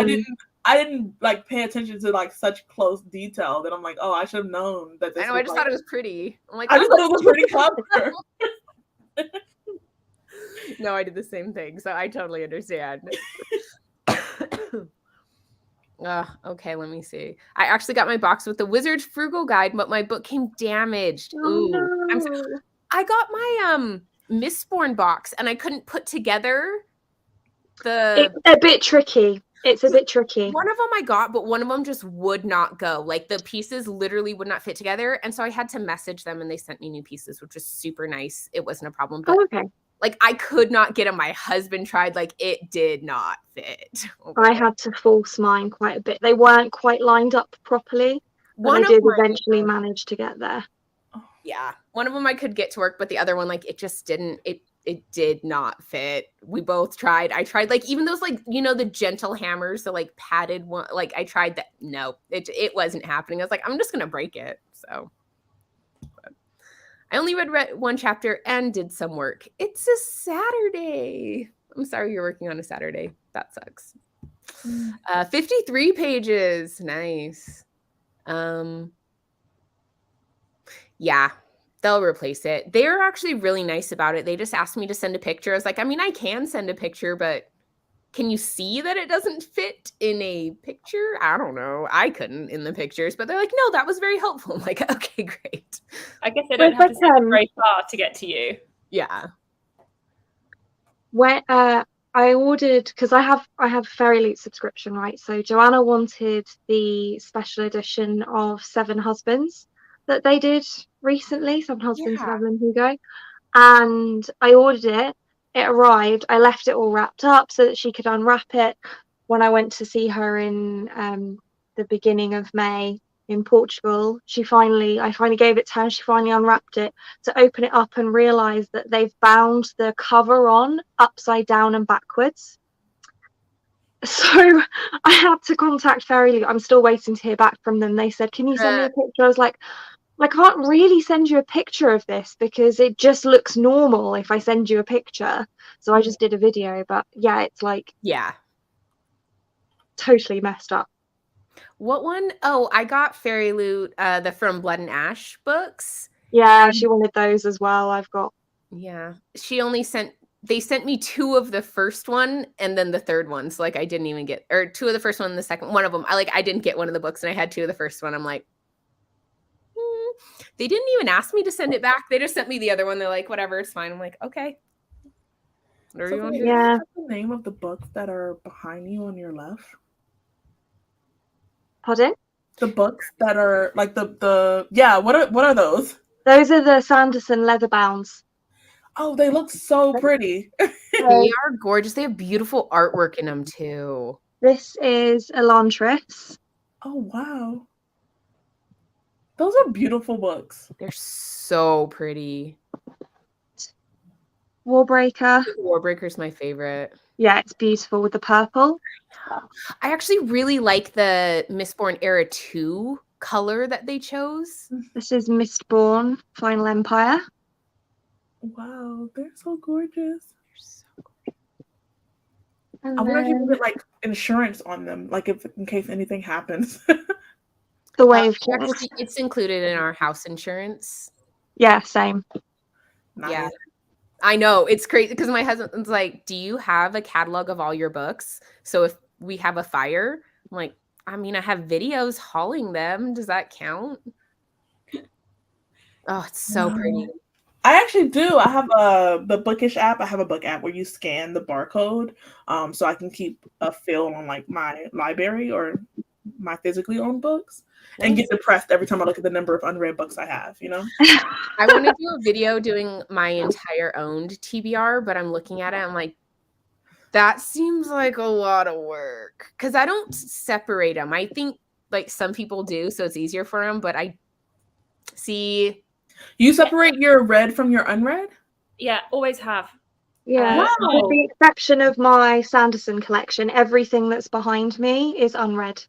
I didn't like pay attention to like such close detail that I'm like, oh, I should have known that this.
I know, I just thought it was pretty. I'm like,
I just thought it was pretty cover.
No, I did the same thing, so I totally understand. Okay, let me see. I actually got my box with the Wizard's Frugal Guide, but my book came damaged. Ooh,
no.
I got my Mistborn box, and I couldn't put together the.
It's a bit tricky. It's a bit tricky.
One of them I got, but one of them just would not go. Like the pieces literally would not fit together, and so I had to message them, and they sent me new pieces, which was super nice. It wasn't a problem, but
okay.
Like I could not get them. My husband tried, like it did not fit.
I had to force mine quite a bit. They weren't quite lined up properly, but I did eventually manage to get there.
Yeah, one of them I could get to work, but the other one, like it just didn't. It did not fit. We both tried. I tried, like even those, like the gentle hammers, the like padded one. Like I tried that. No, it wasn't happening. I was like, I'm just gonna break it. So. I only read one chapter and did some work. It's a Saturday. I'm sorry you're working on a Saturday. That sucks. 53 pages. Nice. Yeah, they'll replace it. They're actually really nice about it. They just asked me to send a picture. I was like, I mean, I can send a picture, but can you see that it doesn't fit in a picture? I don't know. I couldn't in the pictures, but they're like, no, that was very helpful. I'm like, okay, great.
I guess they don't have to send very far to get to you.
Yeah.
Where I ordered, because I have Fairy Loot subscription, right? So Joanna wanted the special edition of Seven Husbands that they did recently, Seven Husbands of Evelyn Hugo, and I ordered it. It arrived. I left it all wrapped up so that she could unwrap it. When I went to see her in the beginning of May in Portugal, I finally gave it to her. She finally unwrapped it to open it up and realised that they've bound the cover on upside down and backwards. So I had to contact Fairy Loot. I'm still waiting to hear back from them. They said, can you send me a picture? I was like, I can't really send you a picture of this because it just looks normal if I send you a picture. So I just did a video, but yeah, it's like totally messed up.
What one? Oh, I got Fairy Loot, the From Blood and Ash books.
Yeah, she wanted those as well. I've got.
Yeah, they sent me 2 of the first one and then the third one. So like I didn't even get, or 2 of the first one and the second one of them. I didn't get one of the books and I had 2 of the first one. I'm like, they didn't even ask me to send it back. They just sent me the other one. They're like, whatever, it's fine. I'm like, okay. Whatever you want to do.
Yeah. What's the name of the books that are behind you on your left?
Pardon?
The books that are like what are those?
Those are the Sanderson leather bounds.
Oh, they look so pretty.
They are gorgeous. They have beautiful artwork in them too.
This is Elantris.
Oh wow. Those are beautiful books.
They're so pretty.
Warbreaker.
Warbreaker's my favorite.
Yeah, it's beautiful with the purple.
I actually really like the Mistborn Era 2 color that they chose.
This is Mistborn Final Empire.
Wow, they're so gorgeous.
And
I wonder if you can get like insurance on them, like in case anything happens.
The Wave
actually, it's included in our house insurance.
Yeah, same.
Nice.
Yeah. I know, it's crazy because my husband's like, do you have a catalog of all your books? So if we have a fire, I'm like, I mean, I have videos hauling them. Does that count? Oh, it's so pretty.
I actually do. I have the Bookish app. I have a book app where you scan the barcode, so I can keep a feel on like my library or my physically owned books, and get depressed every time I look at the number of unread books I have.
I want to do a video doing my entire owned TBR, but I'm looking at it. I'm like, That seems like a lot of work because I don't separate them. I think like some people do, so it's easier for them. But I see.
You separate your read from your unread?
Yeah, always have.
Yeah,
Wow.
with the exception of my Sanderson collection, everything that's behind me is unread.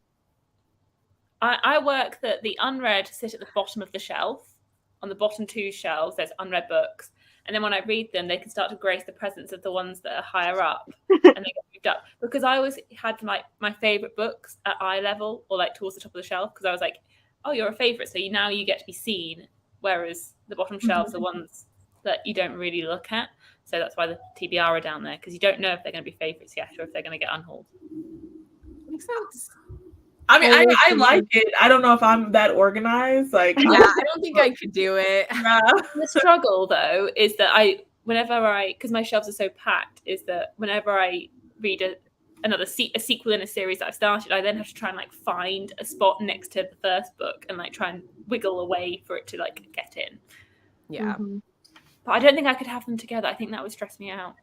I work that the unread sit at the bottom of the shelf. On the bottom 2 shelves, there's unread books. And then when I read them, they can start to grace the presence of the ones that are higher up and they get moved up. Because I always had my favorite books at eye level or like towards the top of the shelf because I was like, oh, you're a favorite. So now you get to be seen. Whereas the bottom shelves are ones that you don't really look at. So that's why the TBR are down there because you don't know if they're going to be favorites yet or if they're going to get unhauled.
Makes sense.
I mean, I like it. I don't know if I'm that organized. Like,
Yeah, I don't think I could do it.
The struggle, though, is that because my shelves are so packed, is that whenever I read a sequel in a series that I've started, I then have to try and like find a spot next to the first book and like try and wiggle away for it to like get in.
Yeah.
Mm-hmm.
But I don't think I could have them together. I think that would stress me out.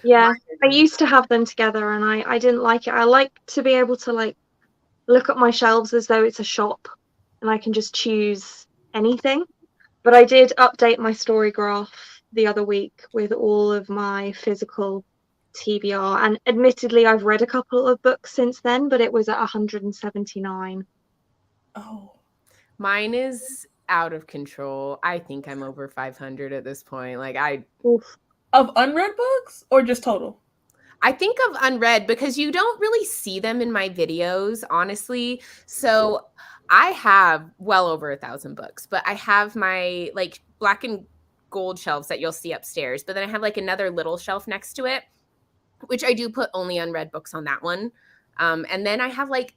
Yeah, I used to have them together and I didn't like it. I like to be able to like look at my shelves as though it's a shop and I can just choose anything. But I did update my story graph the other week with all of my physical TBR. And admittedly, I've read a couple of books since then, but it was at 179.
oh,
Mine is out of control. I think I'm over 500 at this point. Like
Oof.
of unread books or just total?
I think of unread because you don't really see them in my videos, honestly. So I have well over 1,000 books, but I have my like black and gold shelves that you'll see upstairs. But then I have like another little shelf next to it, which I do put only unread books on that one. And then I have like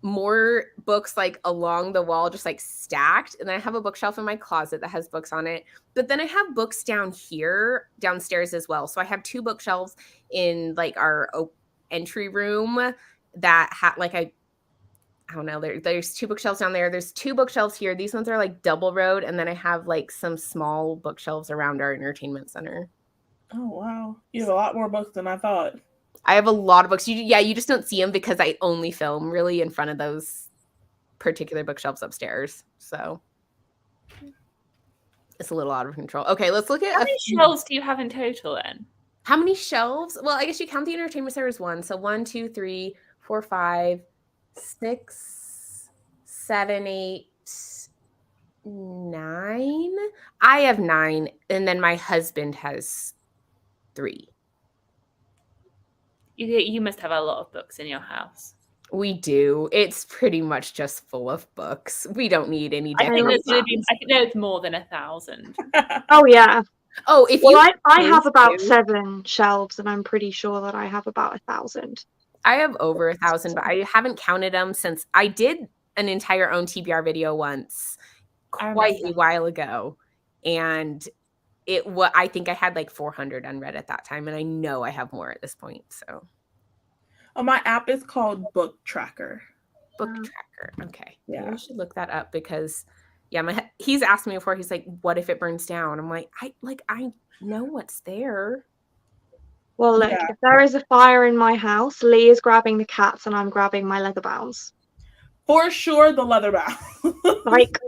more books like along the wall, just like stacked. And then I have a bookshelf in my closet that has books on it. But then I have books downstairs as well. So I have 2 bookshelves in like our entry room that like I don't know. There's 2 bookshelves down there. There's 2 bookshelves here. These ones are like double road, and then I have like some small bookshelves around our entertainment center.
Oh wow, you have a lot more books than I thought.
I have a lot of books. You just don't see them because I only film really in front of those particular bookshelves upstairs. So it's a little out of control. Okay, let's look at
How many shelves do you have in total then?
how many shelves. Well, I guess you count the entertainment center as 1. So 1, 2, 3, 4, 5, 6, 7, 8, 9. I have 9, and then my husband has 3.
You must have a lot of books in your house.
We do. It's pretty much just full of books. We don't need any
I think
decorations.
there's more than 1,000.
Oh, yeah.
Oh, if
Well,
you
I have about
to,
7 shelves, and I'm pretty sure that I have about 1,000.
I have over 1,000, but I haven't counted them since I did an entire own TBR video once quite a while ago. And I think I had like 400 unread at that time, and I know I have more at this point. So,
Oh, my app is called Book Tracker.
Book Tracker. Okay,
Yeah.
I should look that up because, yeah, he's asked me before. He's like, "What if it burns down?" I'm like, I know what's there.
Well, look, if there is a fire in my house, Lee is grabbing the cats, and I'm grabbing my leather bounds.
For sure, the leather bound.
Like,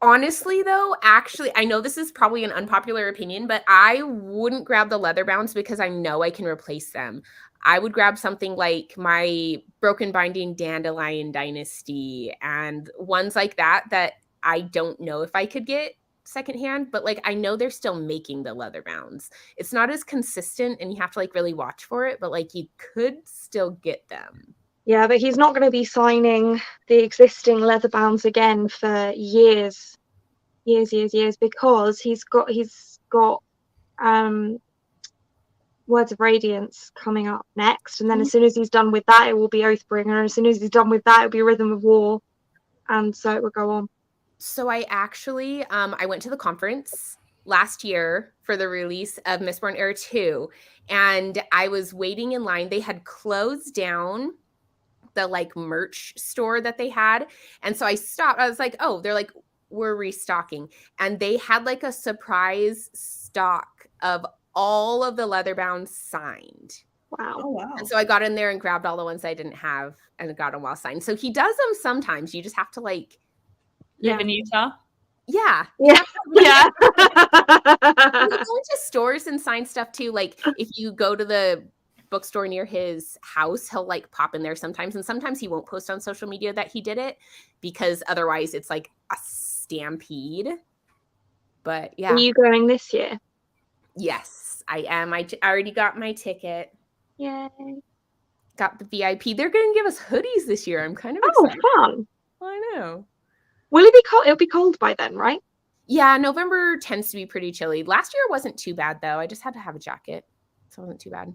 honestly, though, actually, I know this is probably an unpopular opinion, but I wouldn't grab the leather bounds because I know I can replace them. I would grab something like my Broken Binding Dandelion Dynasty and ones like that I don't know if I could get secondhand, but like I know they're still making the leather bounds. It's not as consistent and you have to like really watch for it, but like you could still get them.
yeah, but he's not going to be signing the existing leather bounds again for years, because he's got Words of Radiance coming up next, and then as soon as he's done with that, it will be Oathbringer, and as soon as he's done with that, it'll be Rhythm of War, and so it will go on.
So I actually I went to the conference last year for the release of Mistborn Era 2, and I was waiting in line. They had closed down the like merch store that they had, and so I stopped. I was like, oh, they're like, we're restocking, and they had like a surprise stock of all of the leatherbound signed.
Wow.
Oh wow.
And so I got in there and grabbed all the ones I didn't have and got them all signed. So he does them sometimes. You just have to
Live
Yeah.
in Utah.
yeah.
Yeah. Yeah.
You go into stores and sign stuff too. Like if you go to the bookstore near his house, he'll like pop in there sometimes. And sometimes he won't post on social media that he did it because otherwise it's like a stampede. But yeah.
Are you going this year?
Yes, I am. I already got my ticket.
Yay.
Got the VIP. They're going to give us hoodies this year. I'm kind of
Oh,
excited.
fun.
I know.
Will it be cold? It'll be cold by then, right?
Yeah, November tends to be pretty chilly. Last year wasn't too bad, though. I just had to have a jacket. So it wasn't too bad.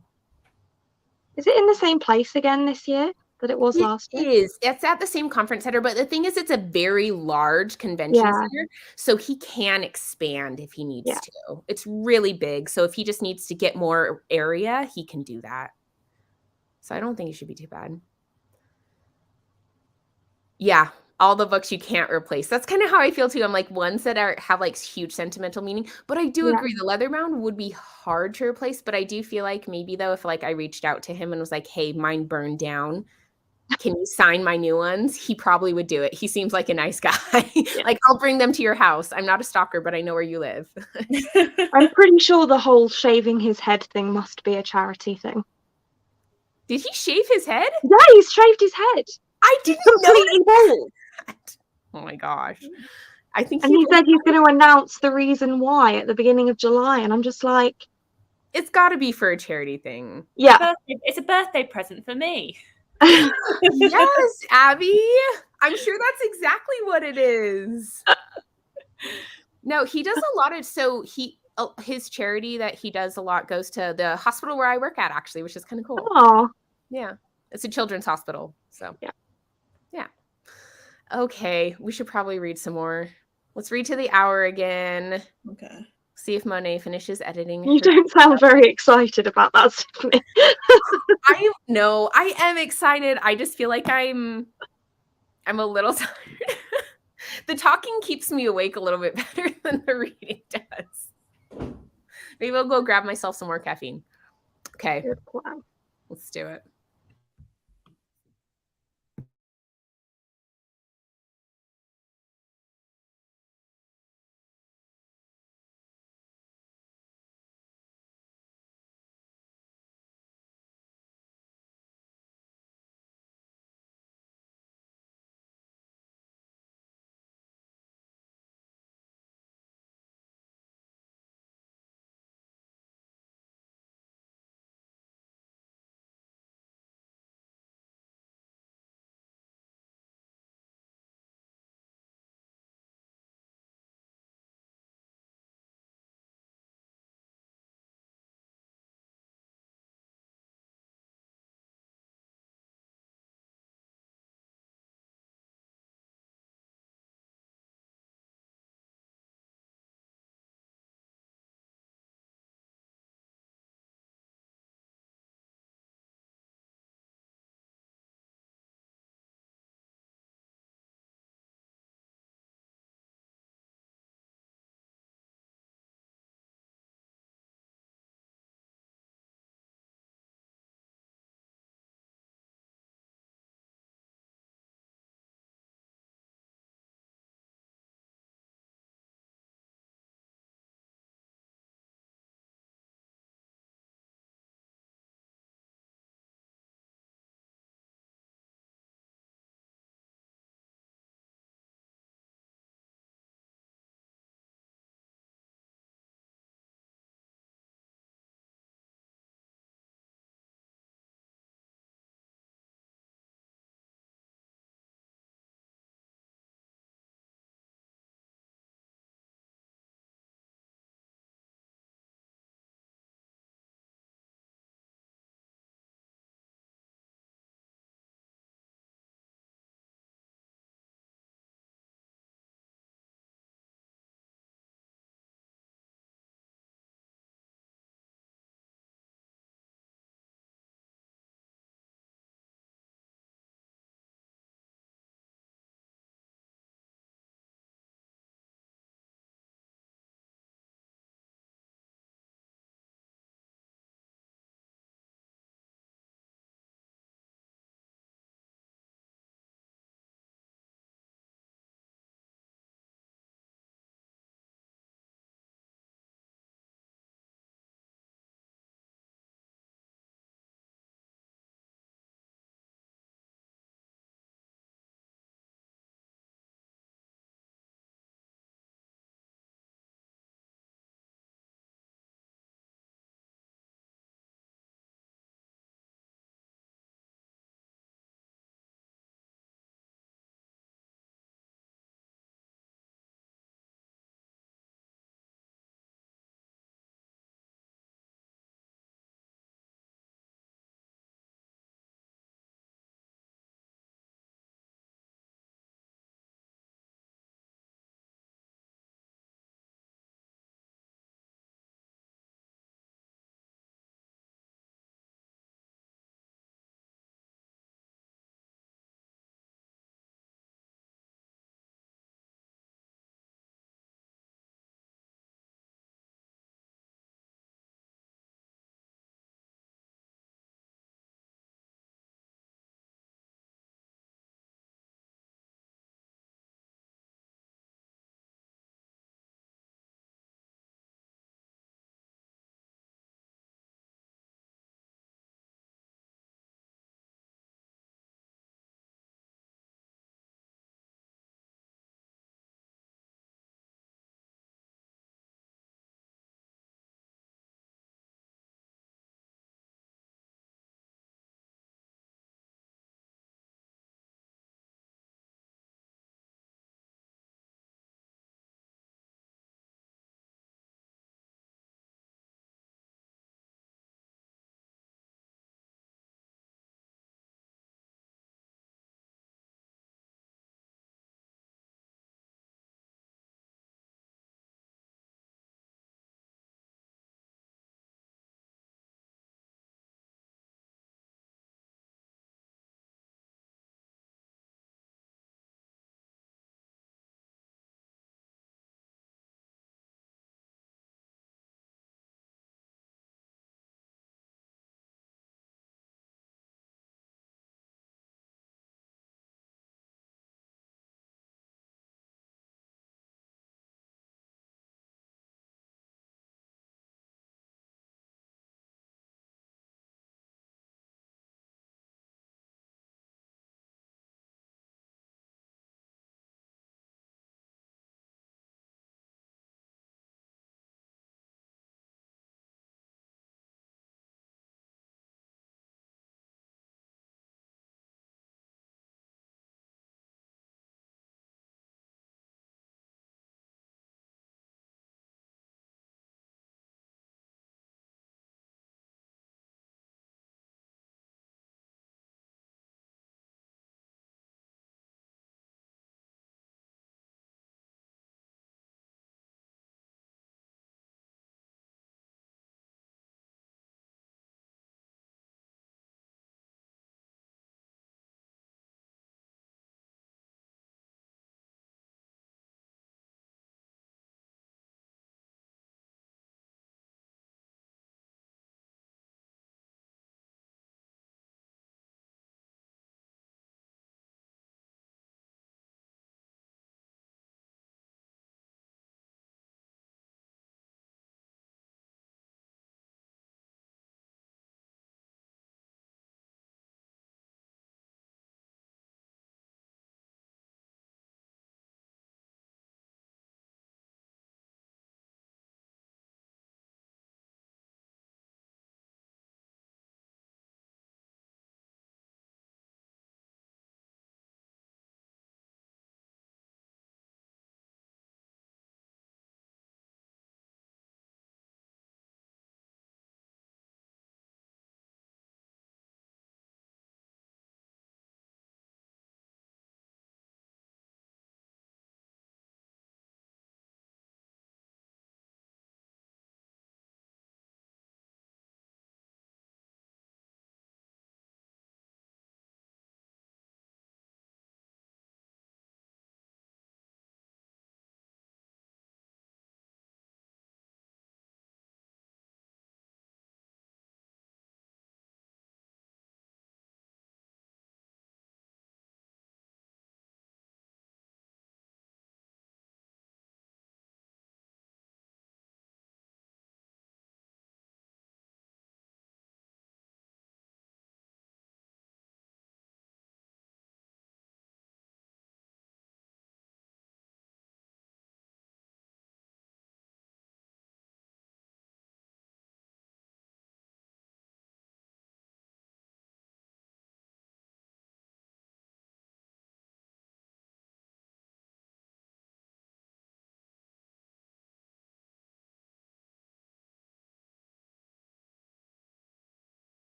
Is it in the same place again this year that it was last year?
It is. It's at the same conference center, but the thing is, it's a very large convention
Yeah.
center, so he can expand if he needs
Yeah.
to. It's really big, so if he just needs to get more area, he can do that. So I don't think it should be too bad. Yeah, all the books you can't replace. That's kind of how I feel too. I'm like ones that have like huge sentimental meaning, but I do
Yeah.
agree the leatherbound would be hard to replace. But I do feel like maybe though, if like I reached out to him and was like, "Hey, mine burned down. Can you sign my new ones?" He probably would do it. He seems like a nice guy. Like, I'll bring them to your house. I'm not a stalker, but I know where you live.
I'm pretty sure the whole shaving his head thing must be a charity thing.
Did he shave his head?
Yeah, he's shaved his head.
I didn't
Completely bald.
that. Oh my gosh. I think
And he said he's going to announce the reason why at the beginning of July. And I'm just like,
it's got to be for a charity thing.
yeah.
It's a birthday present for me.
Yes, Abby. I'm sure that's exactly what it is. No, he does a lot of, so his charity that he does a lot goes to the hospital where I work at, actually, which is kind of cool.
Oh,
Yeah. It's a children's hospital. So
yeah.
Okay, we should probably read some more. Let's read to the hour again.
Okay.
See if Monet finishes editing.
You don't sound very excited about that, Stephanie.
I am excited. I just feel like I'm a little tired. The talking keeps me awake a little bit better than the reading does. Maybe I'll go grab myself some more caffeine. Okay.
Good plan.
Let's do it.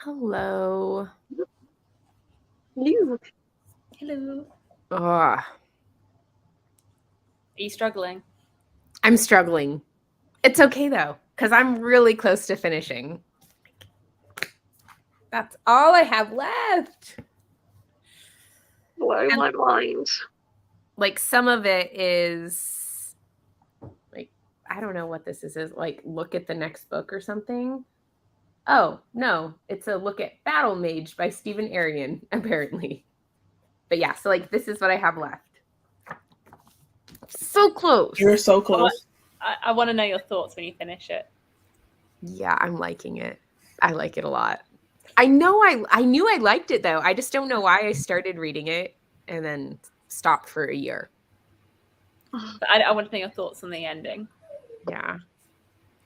Hello.
You.
Hello.
Oh,
Are you struggling?
I'm struggling. It's okay though, because I'm really close to finishing. That's all I have left.
Blow my mind.
Like some of it is like, I don't know what this is like look at the next book or something. Oh, no, it's a look at Battle Mage by Stephen Arion, apparently. But yeah, so like this is what I have left. So close.
You're so close.
I want to know your thoughts when you finish it.
Yeah, I'm liking it. I like it a lot. I knew I liked it though. I just don't know why I started reading it and then stopped for a year.
But I want to know your thoughts on the ending.
Yeah.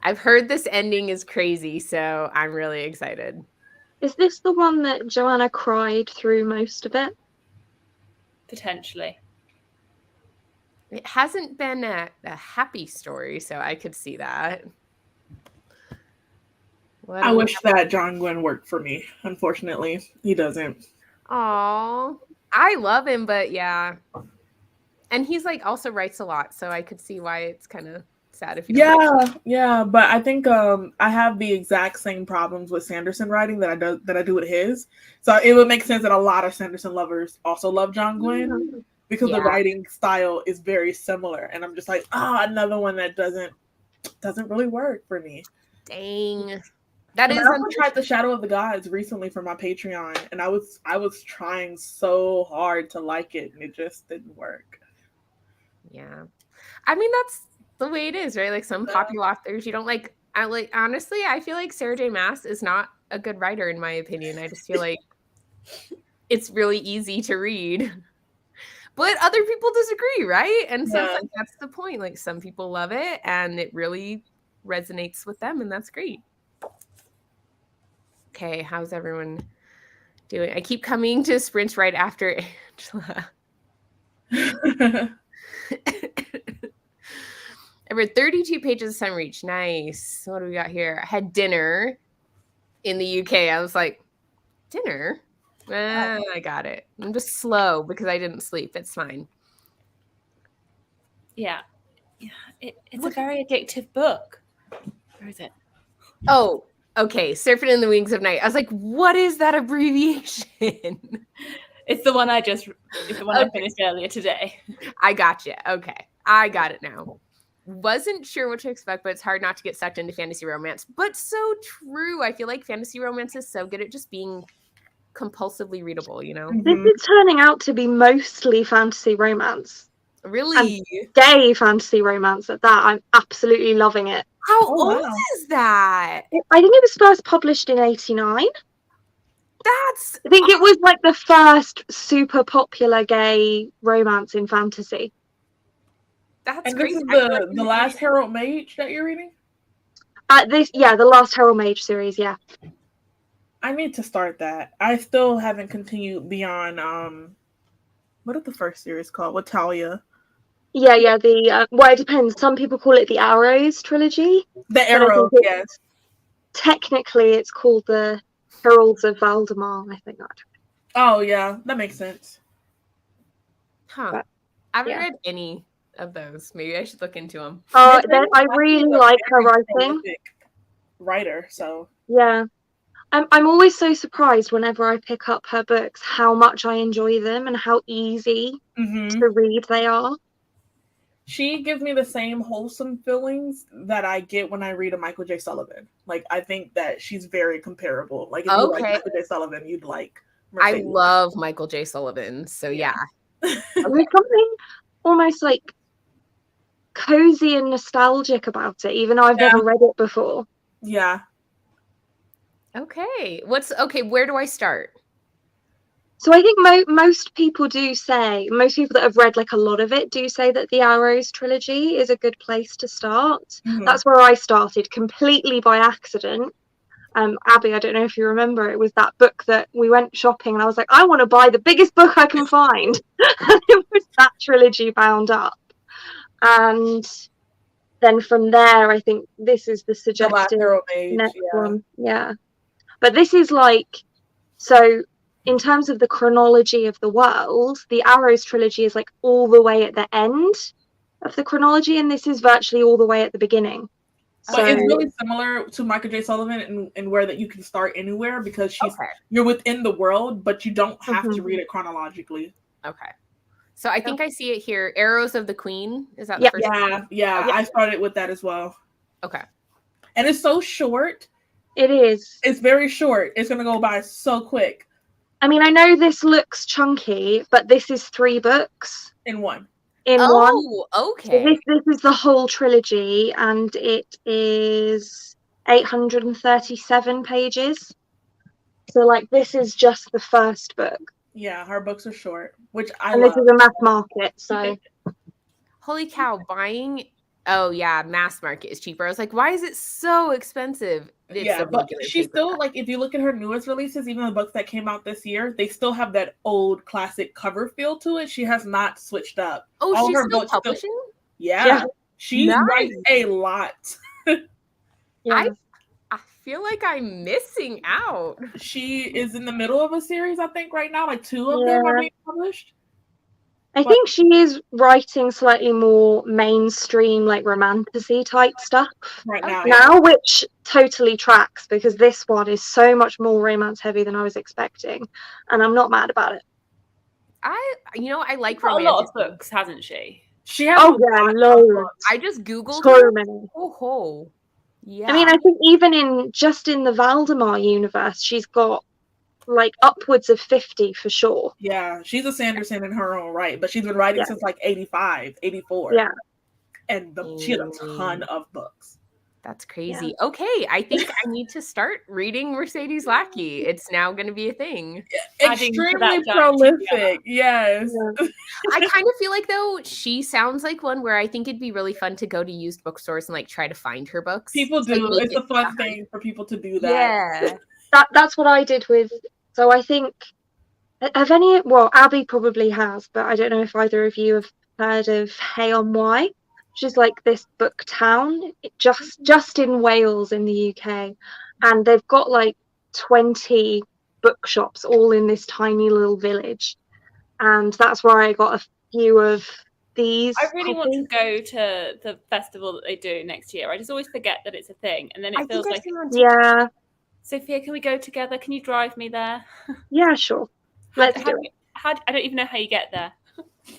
I've heard this ending is crazy, so I'm really excited.
Is this the one that Joanna cried through most of it?
Potentially.
It hasn't been a happy story, so I could see that.
I wish that John Gwynn worked for me. Unfortunately, he doesn't.
Aw, I love him, but yeah. And he's like also writes a lot, so I could see why it's kind of sad if you don't.
Yeah, but I think I have the exact same problems with Sanderson writing that I do with his. So it would make sense that a lot of Sanderson lovers also love John Gwynn because the writing style is very similar. And I'm just like, another one that doesn't really work for me.
Dang. That is.
I also tried The Shadow of the Gods recently for my Patreon, and I was trying so hard to like it, and it just didn't work.
Yeah, I mean that's the way it is, right? Like some popular authors you don't like. Honestly, I feel like Sarah J. Maas is not a good writer in my opinion. I just feel like it's really easy to read, but other people disagree, right? And so like, that's the point. Like some people love it, and it really resonates with them, and that's great. Okay, how's everyone doing? I keep coming to sprints right after Angela. I read 32 pages of Summer Reach. Nice. What do we got here? I had dinner in the UK. I was like, dinner? I got it. I'm just slow because I didn't sleep. It's fine.
Yeah. It's a very addictive book. Where is it?
Oh, okay. Surfing in the Wings of Night. I was like, what is that abbreviation?
It's the one I finished earlier today.
I got you. Okay. I got it now. Wasn't sure what to expect, but it's hard not to get sucked into fantasy romance. But so true. I feel like fantasy romance is so good at just being compulsively readable, you know?
This is turning out to be mostly fantasy romance.
Really?
And gay fantasy romance at that. I'm absolutely loving it.
How old is that?
I think it was first published in 1989. I think it was like the first super popular gay romance in fantasy.
That's
and
crazy.
This is the last Herald Mage that you're reading?
The last Herald Mage series, yeah.
I need to start that. I still haven't continued beyond what is the first series called? With Talia.
Yeah, it depends. Some people call it the Arrows trilogy.
The Arrows, yes.
Technically, it's called the Heralds of Valdemar, I think that.
Oh, yeah, that makes sense.
Huh. But, I haven't read any of those. Maybe I should look into them.
I really like her writing.
Writer, so.
Yeah. I'm always so surprised whenever I pick up her books how much I enjoy them and how easy to read they are.
She gives me the same wholesome feelings that I get when I read a Michael J. Sullivan. Like, I think that she's very comparable. Like, if you like Michael J. Sullivan, you'd like Mercedes.
I love Michael J. Sullivan, so yeah.
There's something almost like cozy and nostalgic about it, even though I've never read it before.
Yeah.
Okay. Where do I start?
So I think most people that have read like a lot of it do say that the Arrows trilogy is a good place to start. That's where I started, completely by accident. Abby, I don't know if you remember, it was that book that we went shopping and I was like, I want to buy the biggest book I can find. And it was that trilogy bound up. And then from there, I think this is the suggested next one. Yeah. But this is like, so in terms of the chronology of the world, the Arrows trilogy is like all the way at the end of the chronology, and this is virtually all the way at the beginning.
But
So
it's really similar to Michael J. Sullivan in where that you can start anywhere because you're within the world, but you don't have to read it chronologically.
Okay. So I think I see it here. Arrows of the Queen. Is that the first one?
Yeah. I started with that as well.
Okay.
And it's so short.
It is.
It's very short. It's going to go by so quick.
I mean, I know this looks chunky, but this is 3 books.
In one.
Oh,
okay.
So this is the whole trilogy, and it is 837 pages. So, like, this is just the first book.
Yeah, her books are short, which I
and
love.
This is a mass market, so.
Holy cow, buying... Oh, yeah, mass market is cheaper. I was like, why is it so expensive? It's
but she's still, like, if you look at her newest releases, even the books that came out this year, they still have that old classic cover feel to it. She has not switched up.
Oh, all she's her still publishing?
Yeah. She writes a lot.
I feel like I'm missing out.
She is in the middle of a series, I think, right now. Like 2 of them are being published.
I think she is writing slightly more mainstream, like romantasy type stuff
right
now, which totally tracks because this one is so much more romance heavy than I was expecting, and I'm not mad about it.
I like
romantic. A lot of books, hasn't she?
She has
loads.
I just googled
so
her.
many.
Oh, yeah.
I mean, I think even in the Valdemar universe, she's got like upwards of 50 for sure.
Yeah, she's a Sanderson in her own right, but she's been writing since like 85, 84.
Yeah.
And she has a ton of books.
That's crazy. Yeah. Okay, I think I need to start reading Mercedes Lackey. It's now going to be a thing.
Extremely prolific. Yes.
I kind of feel like, though, she sounds like one where I think it'd be really fun to go to used bookstores and like try to find her books.
People do.
Like,
it's a fun thing for people to do that.
Yeah. That's what I did with. So I think, Abby probably has, but I don't know if either of you have heard of Hay on Wye, which is like this book town just in Wales in the UK. And they've got like 20 bookshops all in this tiny little village. And that's where I got a few of these.
I really want to go to the festival that they do next year. I just always forget that it's a thing. And then it feels like...
Yeah.
Sophia, can we go together? Can you drive me there?
Yeah, sure. Let's do it.
I don't even know how you get there.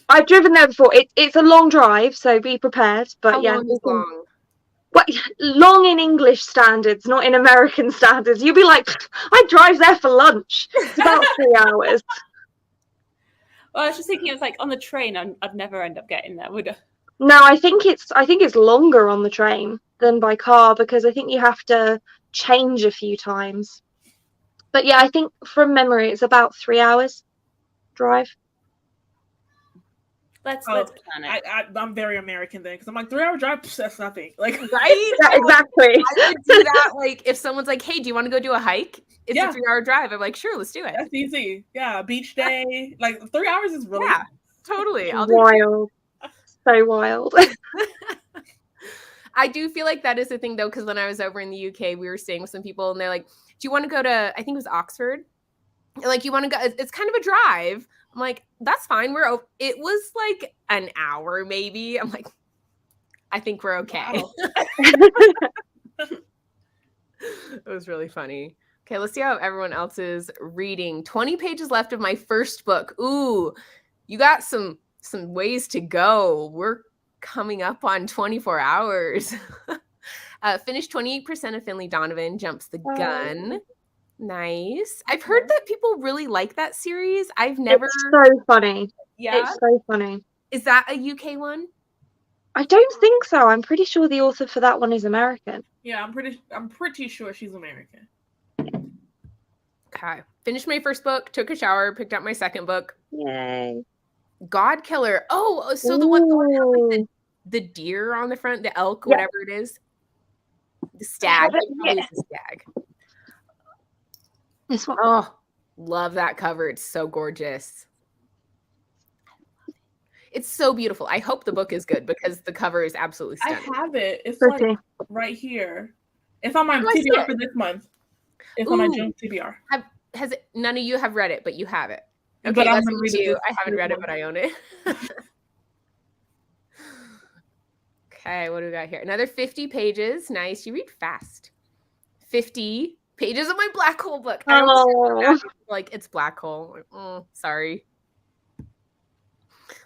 I've driven there before. It's a long drive, so be prepared. But
how long is long?
What, long in English standards, not in American standards. You'll be like, I drive there for lunch. It's about 3 hours.
Well, I was just thinking, it was like on the train. I'd never end up getting there, would I?
No, I think it's longer on the train than by car because I think you have to change a few times. But yeah, I think from memory it's about 3 hours drive.
Let's plan it.
I'm very American then because I'm like 3 hour drive. That's nothing. Like
right?
Yeah, exactly.
I would do that. Like if someone's like, "Hey, do you want to go do a hike?" It's a 3 hour drive. I'm like, "Sure, let's do it."
That's easy. Yeah, beach day. Like 3 hours is really
totally
wild. So wild.
I do feel like that is the thing though, because when I was over in the UK, we were staying with some people, and they're like, "Do you want to go to?" I think it was Oxford. Like, you want to go? It's kind of a drive. I'm like, that's fine. It was like an hour, maybe. I'm like, I think we're okay. Wow. It was really funny. Okay, let's see how everyone else is reading. 20 pages left of my first book. Ooh, you got some ways to go. We're coming up on 24 hours. Finished 28% of Finley Donovan, Jumps the Gun. Nice. I've heard that people really like that series. I've never.
It's so funny.
Yeah.
It's so funny.
Is that a UK one?
I don't think so. I'm pretty sure the author for that one is American.
Yeah, I'm pretty sure she's American.
Okay. Finished my first book, took a shower, picked up my second book.
Yay.
God Killer. Oh, so the one with the deer on the front, the elk, whatever it is. The stag. Probably is the stag.
This one.
Oh, love that cover. It's so gorgeous. It's so beautiful. I hope the book is good because the cover is absolutely stunning.
I have it. It's like right here. It's on my TBR for this month. It's on my
Ooh.
Jones TBR.
None of you have read it, but you have it. Okay,
But I'm
that's
gonna
me
read it
too.
this
I haven't read it,
month.
but I own it. Okay, what do we got here? Another 50 pages. Nice. You read fast. 50 pages of my black hole book. I always like it's black hole. Sorry.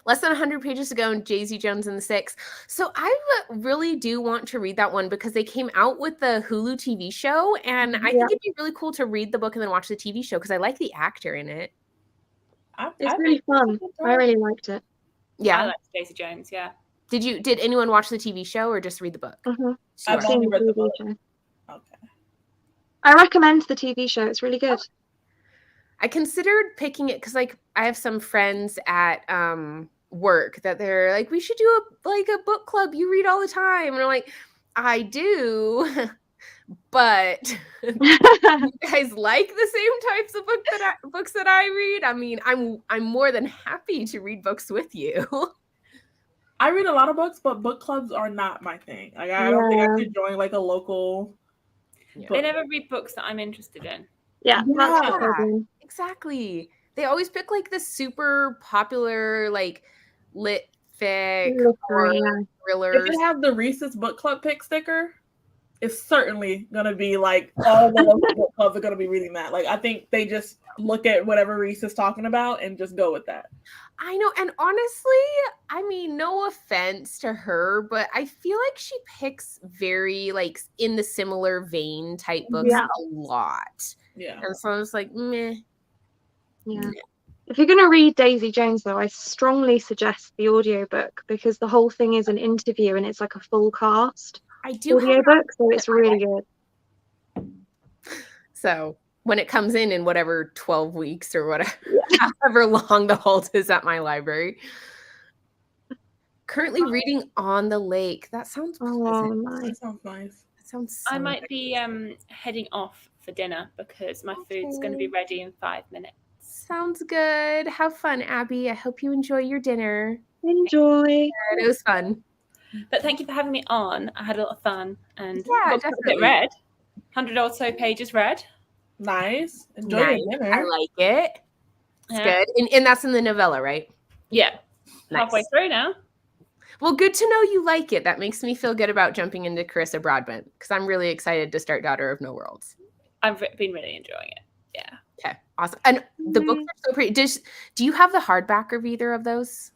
Less than 100 pages to go in Daisy Jones and the Six. So I really do want to read that one because they came out with the Hulu TV show, and I think it'd be really cool to read the book and then watch the TV show because I like the actor in it.
It's really fun. I really liked it.
Yeah.
I liked Daisy Jones, yeah.
Did anyone watch the TV show or just read the book?
Mm-hmm.
Sure.
I've only read the book.
Show.
Okay.
I recommend the TV show. It's really good.
I considered picking it because, like, I have some friends at work that they're like, we should do a book club. You read all the time, and I'm like, I do, but you guys like the same types of books that I read. I mean, I'm more than happy to read books with you.
I read a lot of books, but book clubs are not my thing. Like, I don't think I could join like a local.
I never read books that I'm interested in.
Yeah, that's the problem.
Exactly. They always pick like the super popular like lit fic or thrillers.
If they have the Reese's book club pick sticker, it's certainly gonna be like all the local book clubs are gonna be reading that. Like, I think they just look at whatever Reese is talking about and just go with that.
I know, and honestly, I mean, no offense to her, but I feel like she picks very like in the similar vein type books a lot.
Yeah.
And so I was like, meh.
Yeah. If you're going to read Daisy Jones, though, I strongly suggest the audiobook because the whole thing is an interview and it's like a full cast audiobook, so it's really good.
So when it comes in whatever 12 weeks or whatever, however long the halt is at my library. Currently reading On the Lake. That sounds pleasant.
Nice. That sounds nice.
That sounds so
I might be heading off for dinner because my food's going to be ready in 5 minutes.
Sounds good. Have fun, Abby. I hope you enjoy your dinner.
Enjoy.
It was fun.
But thank you for having me on. I had a lot of fun and
definitely
read. 100 or so pages read.
Nice. Enjoy your dinner.
I like it. It's good. And that's in the novella, right?
Yeah. Nice. Halfway through now.
Well, good to know you like it. That makes me feel good about jumping into Carissa Broadbent because I'm really excited to start Daughter of No Worlds.
I've been really enjoying it. Yeah.
Okay. Awesome. And the books are so pretty. Do you have the hardback of either of those?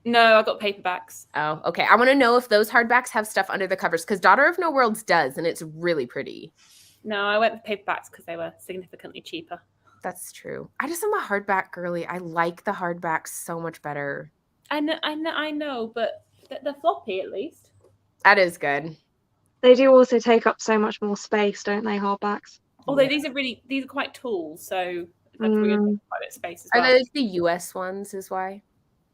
No, I got paperbacks.
Oh, okay. I want to know if those hardbacks have stuff under the covers because Daughter of No Worlds does, and it's really pretty.
No, I went with paperbacks because they were significantly cheaper.
That's true. I just am a hardback girly. I like the hardbacks so much better.
I know, but they're floppy at least.
That is good.
They do also take up so much more space, don't they, hardbacks?
Although these are quite tall, so they're quite a bit of space as well.
Are those the US ones is why?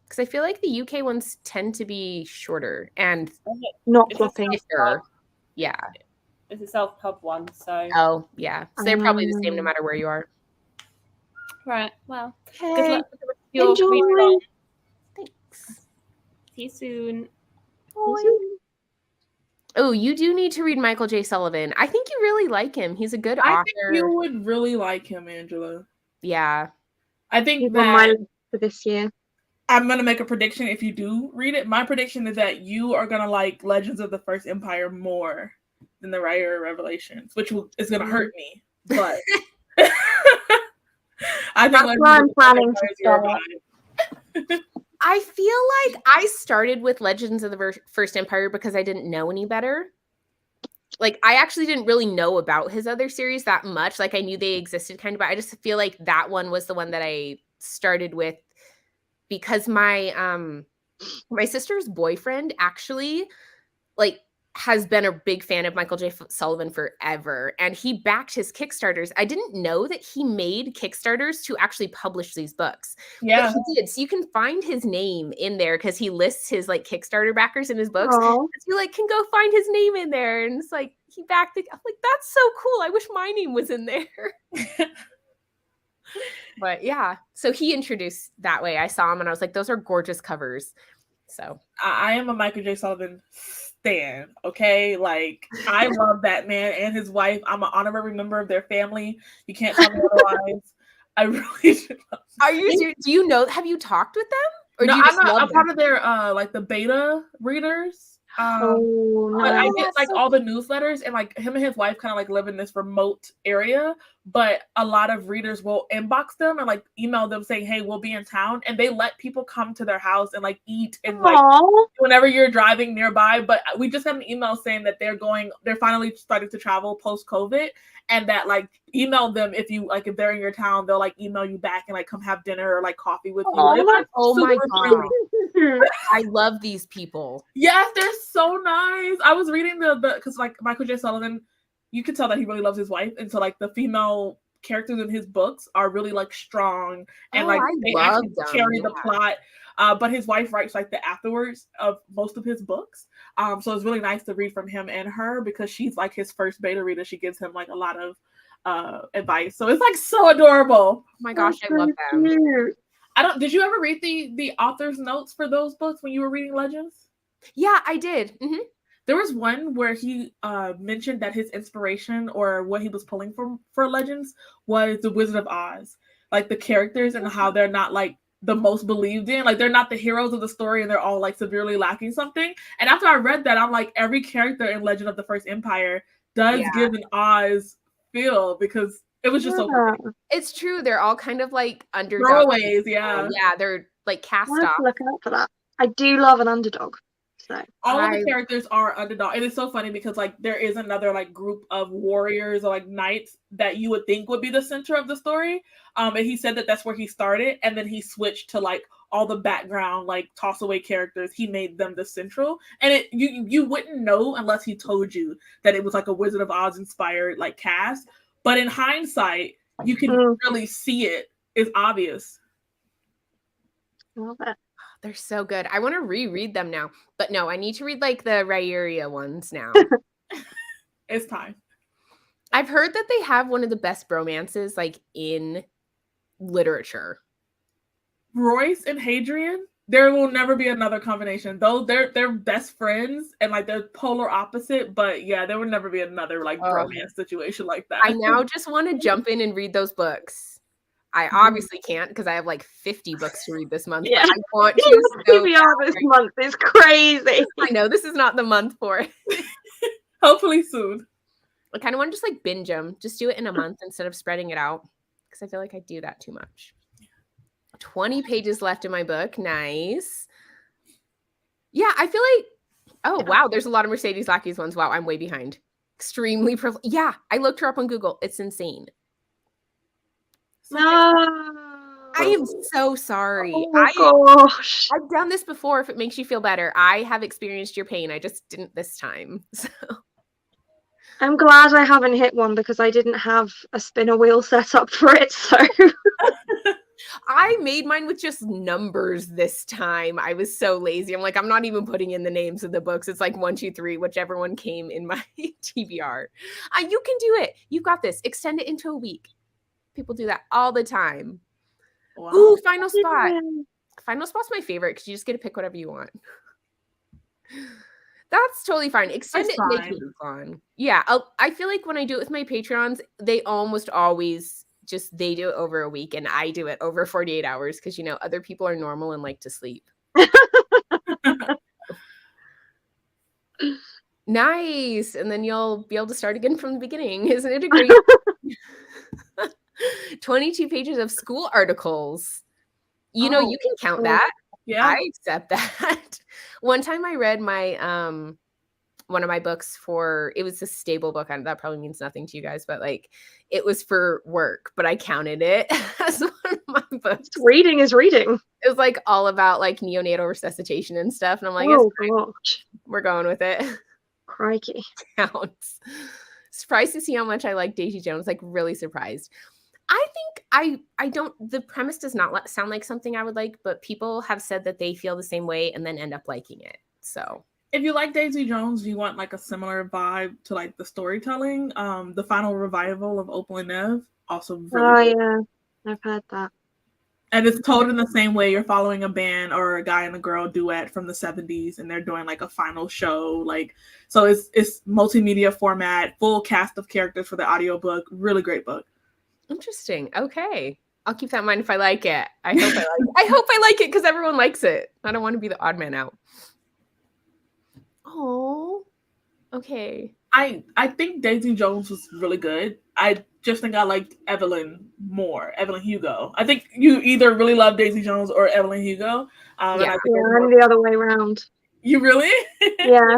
Because I feel like the UK ones tend to be shorter and
not floppy.
Yeah.
It's a self-pub one, so.
Oh, yeah. So they're probably the same no matter where you are.
Right. Well,
okay.
Good luck with the rest of your
Enjoy.
Thanks.
See you soon.
Oh, you do need to read Michael J. Sullivan. I think you really like him. He's a good author.
I think you would really like him, Angela.
Yeah.
I think
he's on my list for this year.
I'm going to make a prediction if you do read it. My prediction is that you are going to like Legends of the First Empire more than the Writer of Revelations, which is going to hurt me. But I think
that's why I'm planning to start.
I feel like I started with Legends of the First Empire because I didn't know any better. Like, I actually didn't really know about his other series that much. Like, I knew they existed kind of, but I just feel like that one was the one that I started with because my sister's boyfriend actually, like, has been a big fan of Michael J. Sullivan forever, and he backed his Kickstarters. I didn't know that he made Kickstarters to actually publish these books.
Yeah,
but he did. So you can find his name in there because he lists his like Kickstarter backers in his books.
So
you like can go find his name in there, and it's like he backed it. I'm like, that's so cool. I wish my name was in there. But yeah, so he introduced that way. I saw him and I was like, those are gorgeous covers. So
I am a Michael J. Sullivan stan, okay? Like, I love that man and his wife. I'm an honorary member of their family. You can't tell me otherwise. I really do love them.
Are you serious? Do you know, have you talked with them? Or
No,
do you just love
I'm
them?
part of their like the beta readers.
Oh,
But I
no.
get like all the newsletters, and like him and his wife kind of like live in this remote area, but a lot of readers will inbox them and like email them saying, hey, we'll be in town, and they let people come to their house and like eat and like
Aw.
whenever you're driving nearby. But we just got an email saying that they're finally starting to travel post COVID, and that like email them if they're in your town, they'll like email you back and like come have dinner or like coffee with you.
Aw,
It's,
that's
like,
Oh my
super
God.
cute.
I love these people.
Yes, they're so nice. I was reading the because like Michael J. Sullivan, you can tell that he really loves his wife, and so like the female characters in his books are really like strong and like
I
they
love
actually
them.
carry the plot. But his wife writes like the afterwards of most of his books. So it's really nice to read from him and her because she's like his first beta reader. She gives him like a lot of advice. So it's like so adorable.
Oh my gosh, I love them.
Cute.
Did you ever read the author's notes for those books when you were reading Legends?
Yeah, I did. Mm-hmm.
There was one where he mentioned that his inspiration or what he was pulling from for Legends was the Wizard of Oz, like the characters and how they're not like the most believed in, like they're not the heroes of the story and they're all like severely lacking something. And after I read that, I'm like, every character in Legend of the First Empire does give an Oz feel because it was just so perfect.
It's true. They're all kind of like underdogs.
Throwaways, yeah.
Yeah, they're like cast
I have
off.
to look out for that. I do love an underdog. So
All of the characters are underdog. And it's so funny because like there is another like group of warriors or like knights that you would think would be the center of the story. And he said that that's where he started, and then he switched to like all the background like toss away characters. He made them the central, and you wouldn't know unless he told you that it was like a Wizard of Oz inspired like cast. But in hindsight, you can really see it. It's obvious.
love it.
They're so good. I want to reread them now. But no, I need to read like the Rhaeria ones now.
It's time.
I've heard that they have one of the best bromances like in literature.
Royce and Hadrian, there will never be another combination. Though they're best friends and like they're polar opposite, but yeah, there will never be another like bromance situation like that.
I now just want to jump in and read those books. I obviously can't because I have like 50 books to read this month.
Yeah.
But I want to.
TBR this month is crazy.
I know this is not the month for it.
Hopefully soon.
I kind of want to just like binge them. Just do it in a month instead of spreading it out because I feel like I do that too much. 20 pages left in my book. Nice. Yeah, I feel like, wow, there's a lot of Mercedes Lackey's ones. Wow, I'm way behind. Extremely yeah, I looked her up on Google. It's insane.
No.
I am so sorry.
Oh my gosh.
I've done this before if it makes you feel better. I have experienced your pain. I just didn't this time. So.
I'm glad I haven't hit one because I didn't have a spinner wheel set up for it. So
I made mine with just numbers this time. I was so lazy. I'm like, I'm not even putting in the names of the books. It's like 1, 2, 3, whichever one came in my TBR. You can do it. You've got this. Extend it into a week. People do that all the time. Wow. Ooh, Final Spot. Final Spot's my favorite because you just get to pick whatever you want. That's totally fine. Extend it, make it fun. Yeah, I feel like when I do it with my Patreons, they almost always they do it over a week and I do it over 48 hours because, you know, other people are normal and like to sleep. Nice. And then you'll be able to start again from the beginning. Isn't it a great 22 pages of school articles? You know, you can count that. Yeah, I accept that. One time I read my one of my books it was a stable book. That probably means nothing to you guys, but like it was for work, but I counted it as one of my books.
Reading is reading.
It was like all about like neonatal resuscitation and stuff. And I'm like, gosh, we're going with it.
Crikey.
Counts. Surprised to see how much I like Daisy Jones, like really surprised. I think I don't, the premise does not sound like something I would like, but people have said that they feel the same way and then end up liking it. So
if you like Daisy Jones, you want like a similar vibe to like the storytelling. The final revival of Opal and Nev, also really good.
Yeah, I've heard that.
And it's told in the same way. You're following a band or a guy and a girl duet from the 70s, and they're doing like a final show. Like, so it's multimedia format, full cast of characters for the audiobook. Really great book.
Interesting. Okay. I'll keep that in mind if I like it. I hope I like it. I hope I like it because everyone likes it. I don't want to be the odd man out. Oh, okay.
I think Daisy Jones was really good. I just think I liked Evelyn more. Evelyn Hugo. I think you either really love Daisy Jones or Evelyn Hugo.
Yeah.
And I think
I'm the other way around.
You really?
Yeah.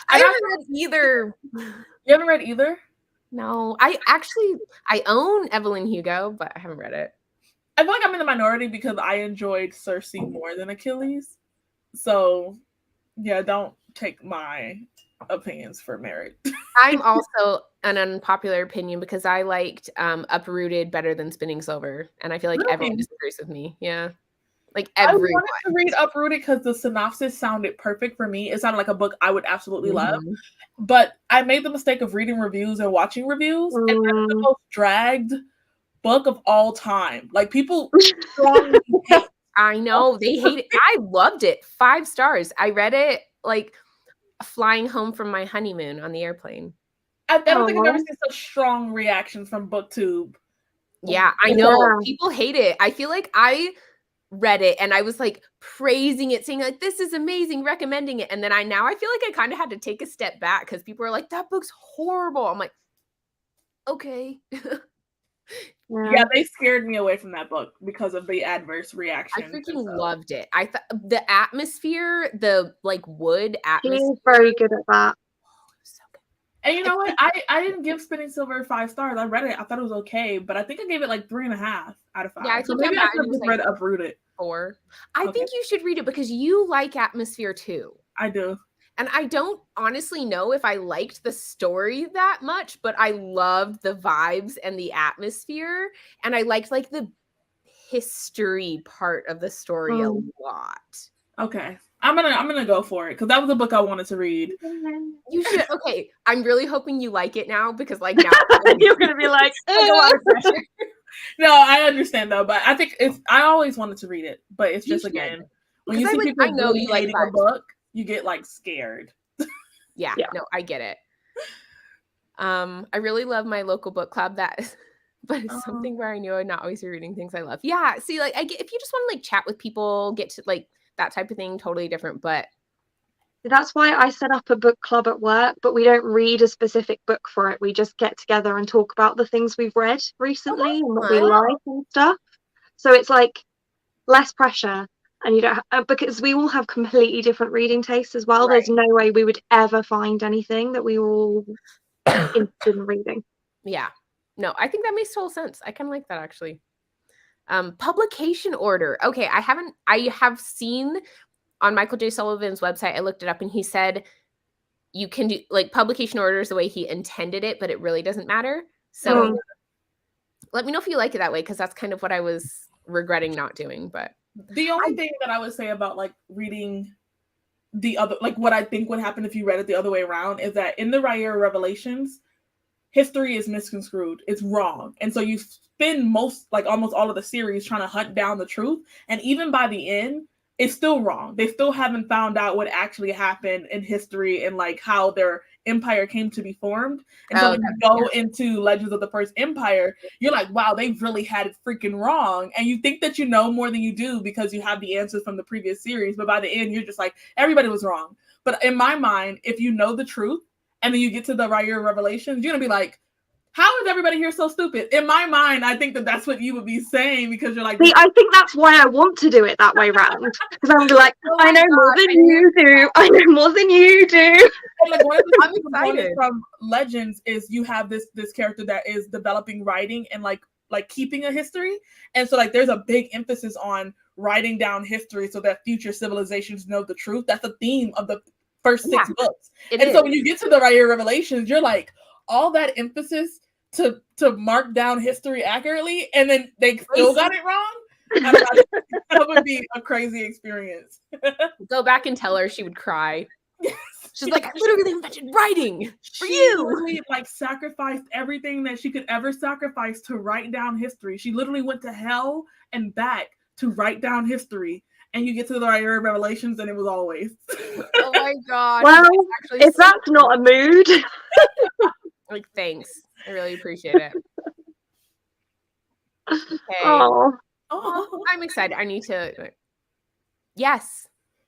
I haven't read either.
You haven't read either?
No. I own Evelyn Hugo, but I haven't read it.
I feel like I'm in the minority because I enjoyed Circe more than Achilles. So, yeah, don't take my opinions for merit.
I'm also an unpopular opinion because I liked Uprooted better than Spinning Silver, and I feel like
Really?
everyone disagrees with me. Yeah, like
I
everyone.
wanted to read Uprooted because the synopsis sounded perfect for me. It sounded like a book I would absolutely love. But I made the mistake of reading reviews and watching reviews, and that's the most dragged book of all time. Like, people strongly hate.
I know they hate it. I loved it. 5 stars. I read it like flying home from my honeymoon on the airplane.
I don't think I've ever seen such strong reactions from BookTube.
Yeah, I know. People hate it. I feel like I read it and I was like praising it, saying like, this is amazing, recommending it. And then I feel like I kind of had to take a step back because people are like, that book's horrible. I'm like, okay.
Yeah, they scared me away from that book because of the adverse reaction.
I freaking loved it. I thought the atmosphere, the like wood atmosphere.
She's very good at that.
So good.
And you know what? I didn't give Spinning Silver 5 stars. I read it. I thought it was okay, but I think I gave it like 3.5 out of 5.
Yeah, I
so
think
maybe I could have read Uprooted.
4. I think you should read it because you like atmosphere too.
I do.
And I don't honestly know if I liked the story that much, but I loved the vibes and the atmosphere. And I liked like the history part of the story a lot.
Okay. I'm gonna go for it because that was a book I wanted to read.
You should. Okay, I'm really hoping you like it now because like now
you're gonna be like,
a lot of pressure.
No, I understand though, but I think I always wanted to read it, but it's just again when you see people really hating a book, you get like scared.
Yeah, no, I get it. I really love my local book club. But it's something where I knew I'd not always be reading things I love. Yeah, see, like I get if you just want to like chat with people, get to like that type of thing, totally different. But
that's why I set up a book club at work, but we don't read a specific book for it. We just get together and talk about the things we've read recently and what we like and stuff. So it's like less pressure, and you don't because we all have completely different reading tastes as well. Right. There's no way we would ever find anything that we were all interested in reading.
Yeah, no, I think that makes total sense. I kind of like that actually. Publication order. Okay, I have seen on Michael J. Sullivan's website, I looked it up and he said you can do like publication orders the way he intended it, but it really doesn't matter. So let me know if you like it that way, because that's kind of what I was regretting not doing. But
the only thing that I would say about like reading the other, like what I think would happen if you read it the other way around, is that in the Rhaenyra Revelations, history is misconstrued. It's wrong. And so you spend almost all of the series trying to hunt down the truth. And even by the end, it's still wrong. They still haven't found out what actually happened in history and like how their empire came to be formed. And so when you go into Legends of the First Empire, you're like, wow, they really had it freaking wrong. And you think that you know more than you do because you have the answers from the previous series. But by the end, you're just like, everybody was wrong. But in my mind, if you know the truth and then you get to the Rhaenyra Revelations, you're going to be like, how is everybody here so stupid? In my mind, I think that that's what you would be saying, because you're like...
See, I think that's why I want to do it that way round. Because I'm like, I know more than you do. I know more than you do.
Like, one of the components from Legends is you have this character that is developing writing and like keeping a history. And so like there's a big emphasis on writing down history so that future civilizations know the truth. That's the theme of the first 6 books. So when you get to the Rhaenyra Revelations, you're like, all that emphasis to mark down history accurately, and then they still got it wrong. That would be a crazy experience.
Go back and tell her, she would cry. She's like, I literally invented writing for
She
you.
literally like sacrificed everything that she could ever sacrifice to write down history. She literally went to hell and back to write down history. And you get to the area of Revelations, and it was always.
Oh my god.
Well,
That's actually
if
so
that's not a mood.
like, thanks. I really appreciate it. Okay.
Oh,
Oh.
I'm excited. I need to. Yes,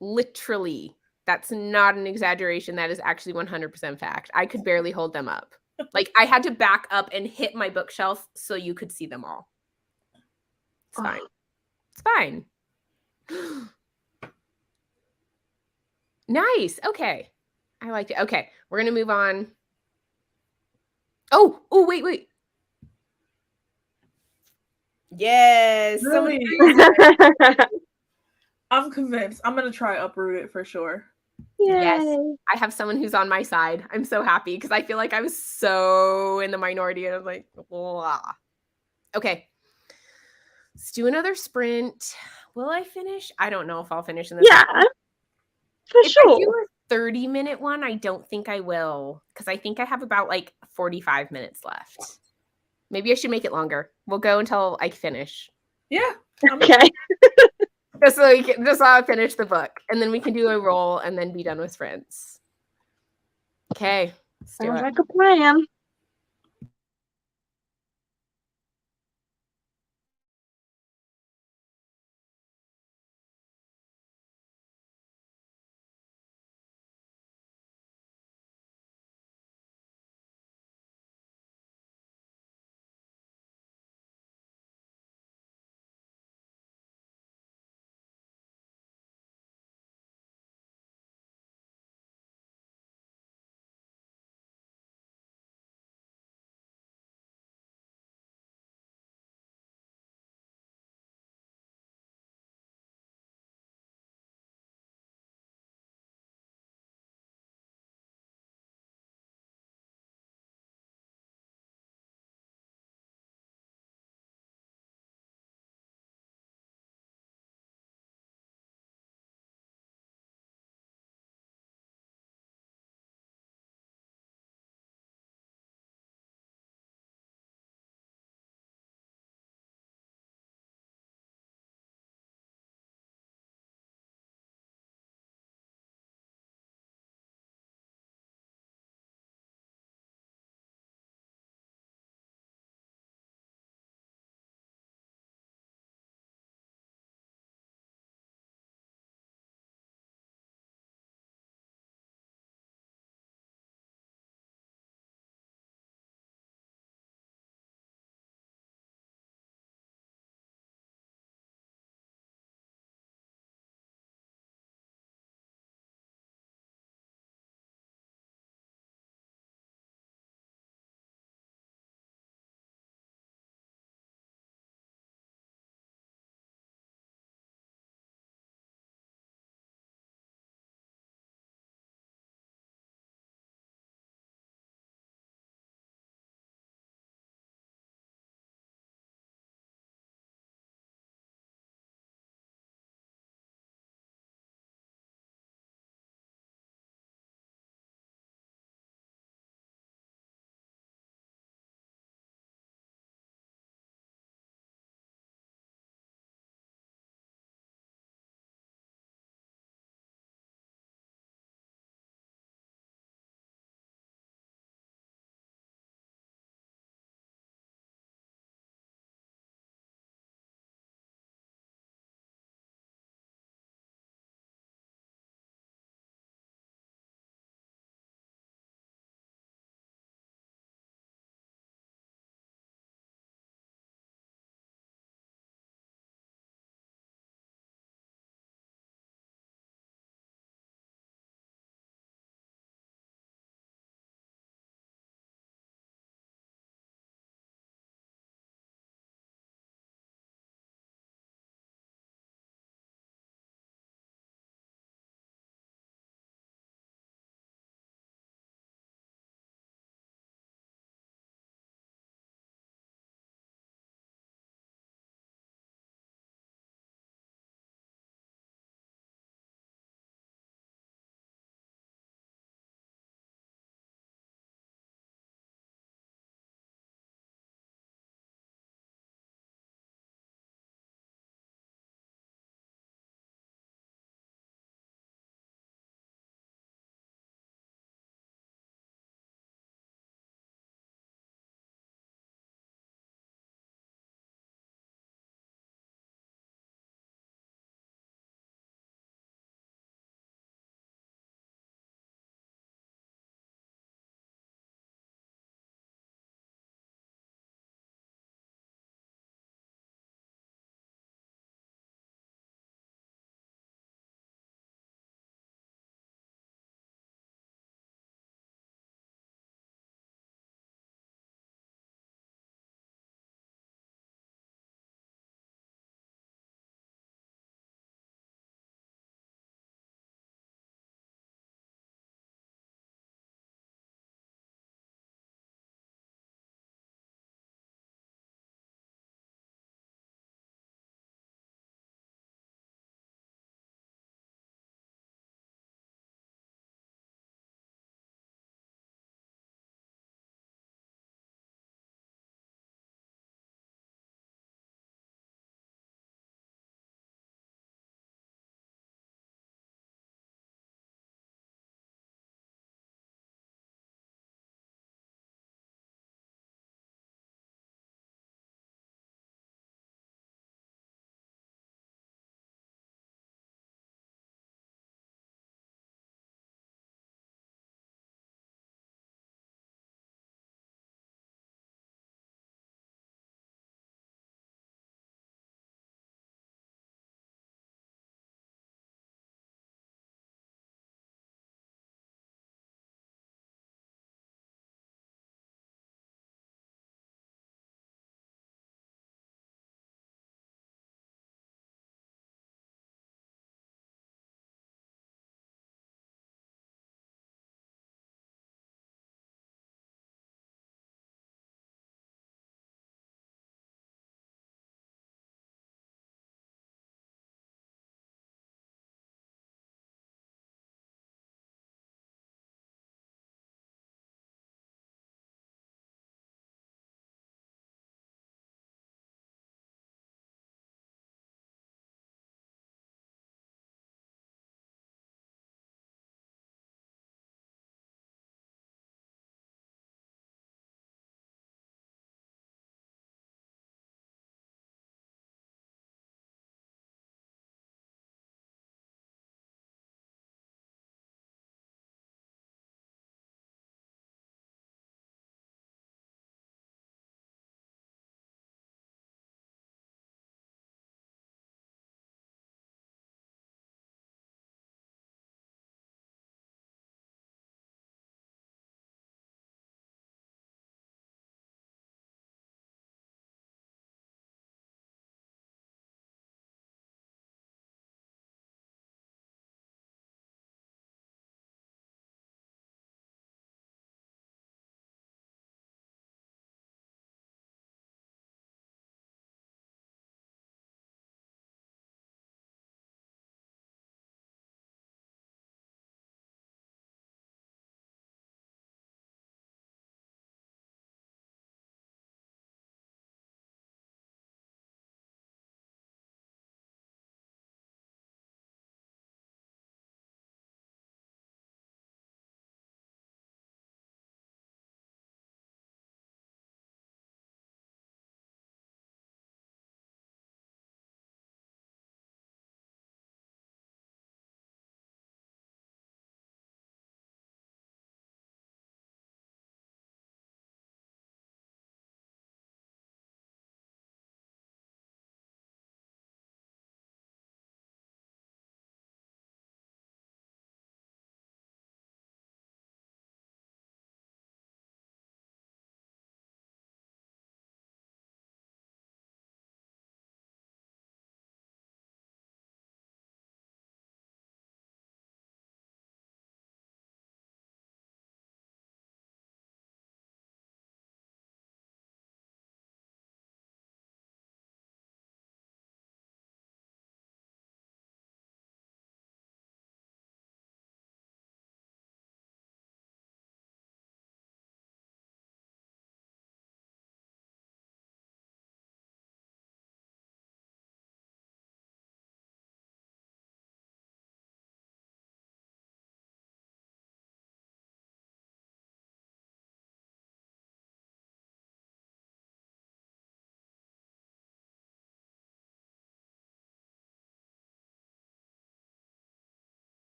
literally. That's not an exaggeration. That is actually 100% fact. I could barely hold them up. Like, I had to back up and hit my bookshelf so you could see them all. It's fine. It's fine. Nice. Okay. I liked it. Okay. We're going to move on. Oh, wait. Yes.
Really?
Someone
I'm convinced. I'm gonna try Uprooted for sure.
Yes.
yay.
I have someone who's on my side. I'm so happy because I feel like I was so in the minority and I was like, blah. Okay. Let's do another sprint. Will I finish? I don't know if I'll finish in this.
Yeah, for
If I do
sure.
a 30-minute one, I don't think I will because I think I have about like 45 minutes left. Maybe I should make it longer. We'll go until I finish.
Yeah.
Okay.
Just so I finish the book. And then we can do a roll and then be done with sprints. Okay. Let's do
Sounds
it.
like a plan.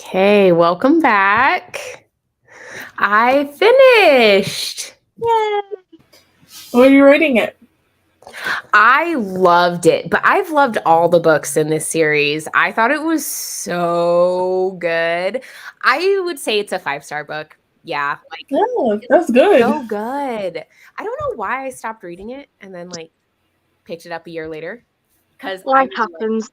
Okay, welcome back. I finished.
Yay!
What are you rating it?
I loved it, but I've loved all the books in this series. I thought it was so good. I would say it's a 5-star book. Yeah, like
Oh, that's good.
so good. I don't know why I stopped reading it and then like picked it up a year later. Because
Life happens.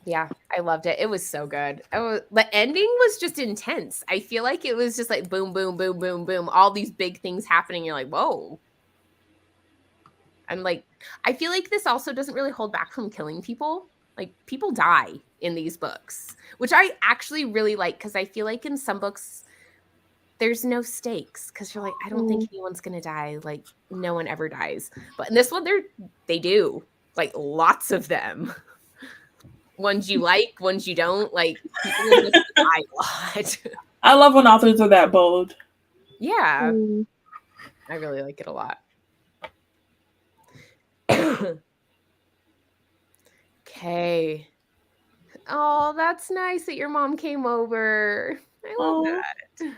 yeah, I loved it. It was so good. The ending was just intense. I feel like it was just like boom, boom, boom, boom, boom. All these big things happening. You're like, whoa. And like, I feel like this also doesn't really hold back from killing people. Like, people die in these books, which I actually really like because I feel like in some books, there's no stakes because you're like, I don't think anyone's going to die. Like, no one ever dies. But in this one, they do. Like, lots of them. Ones you like, ones you don't. Like, people in this die a lot.
I love when authors are that bold.
Yeah. I really like it a lot. Okay. Oh, that's nice that your mom came over. I love that.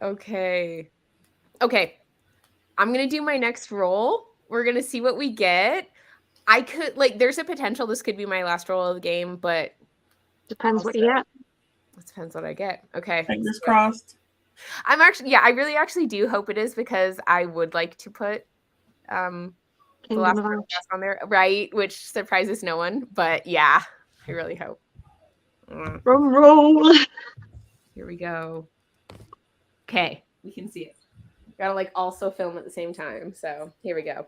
Okay. I'm going to do my next roll. We're going to see what we get. I could, like, there's a potential this could be my last roll of the game, but
Depends what you get.
It depends what I get. Okay.
Fingers crossed.
I really actually do hope it is because I would like to put the last on there, right? Which surprises no one, but yeah, I really hope.
Drum roll.
Here we go. Okay, we can see it. Gotta like also film at the same time. So here we go.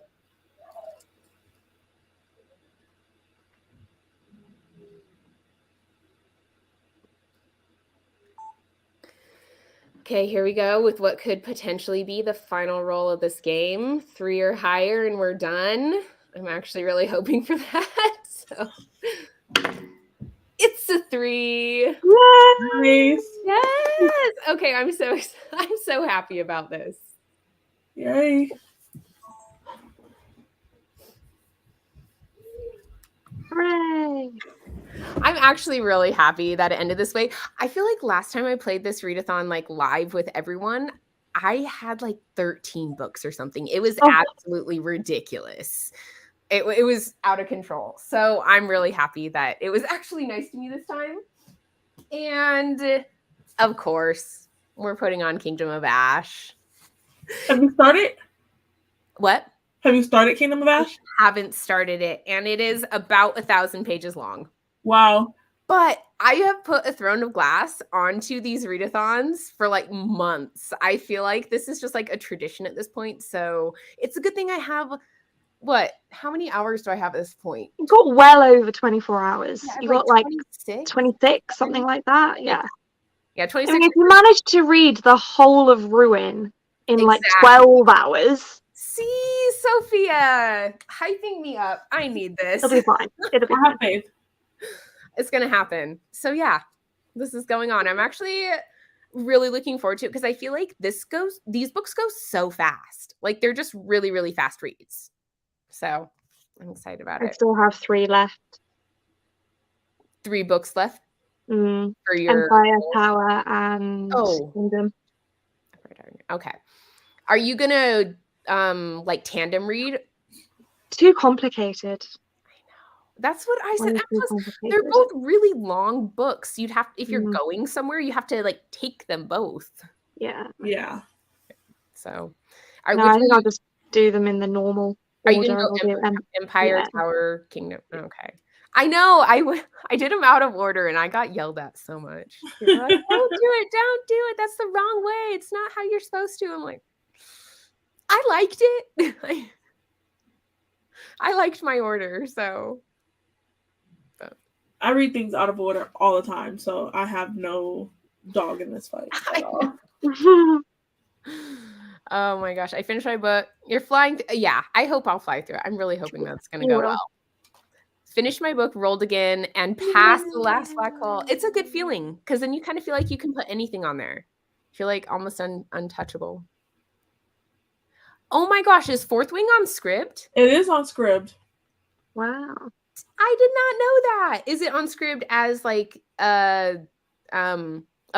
Okay, here we go with what could potentially be the final roll of this game. 3 or higher and we're done. I'm actually really hoping for that. So it's a 3.
Nice.
Yes. Okay, I'm so happy about this.
Yay.
Hooray.
I'm actually really happy that it ended this way. I feel like last time I played this readathon like live with everyone, I had like 13 books or something. It was absolutely ridiculous. It was out of control. So I'm really happy that it was actually nice to me this time. And of course, we're putting on Kingdom of Ash.
Have you started?
What?
Have you started Kingdom of Ash?
I haven't started it, and it is about 1,000 pages long.
Wow.
But I have put a Throne of Glass onto these readathons for like months. I feel like this is just like a tradition at this point. So it's a good thing I have, how many hours do I have at this point?
You got well over 24 hours.
Yeah,
you got like 26, something like that. Yeah.
Yeah, 26.
I mean, if you managed to read the whole of Ruin in like 12 hours.
See, Sophia, hyping me up. I need this.
It'll be fine. It'll be
I have faith.
It's going to happen. So yeah, this is going on. I'm actually really looking forward to it because I feel like these books go so fast. Like they're just really, really fast reads. So I'm excited about it.
I still have 3 left.
3 books left
for
your
Empire, Tower, and Kingdom.
Okay. Are you gonna like tandem read?
Too complicated.
That's what I said. They're both really long books. You'd have, if you're going somewhere, you have to like take them both.
Yeah.
Yeah.
So,
I think I'll just do them in the normal
order. Are
you
going to go Empire, Tower, Kingdom? Okay. I know. I did them out of order, and I got yelled at so much. People were like, don't do it. That's the wrong way. It's not how you're supposed to. I'm like, I liked it. I liked my order, so.
I read things out of order all the time, so I have no dog in this fight at all.
Oh my gosh, I finished my book. You're flying. Yeah, I hope I'll fly through it. I'm really hoping that's going to go well. Finished my book, rolled again, and passed the last black hole. It's a good feeling because then you kind of feel like you can put anything on there. You feel like almost untouchable. Oh my gosh, is Fourth Wing on Scribd?
It is on Scribd.
Wow.
I did not know that. Is it on Scribd as like a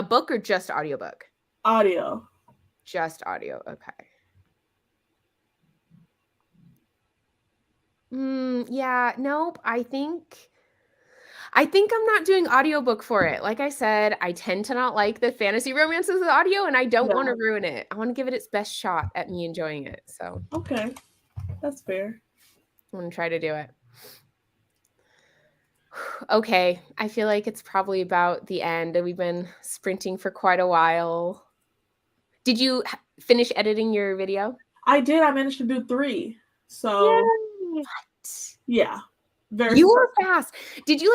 book or just audiobook?
Audio.
Just audio. Okay. Yeah, nope. I think I'm not doing audiobook for it. Like I said, I tend to not like the fantasy romances with audio, and I don't want to ruin it. I want to give it its best shot at me enjoying it. So
okay, that's fair.
I'm gonna try to do it. Okay, I feel like it's probably about the end. We've been sprinting for quite a while. Did you finish editing your video?
I did. I managed to do 3. So
Yay.
yeah, very.
You were fast. Did you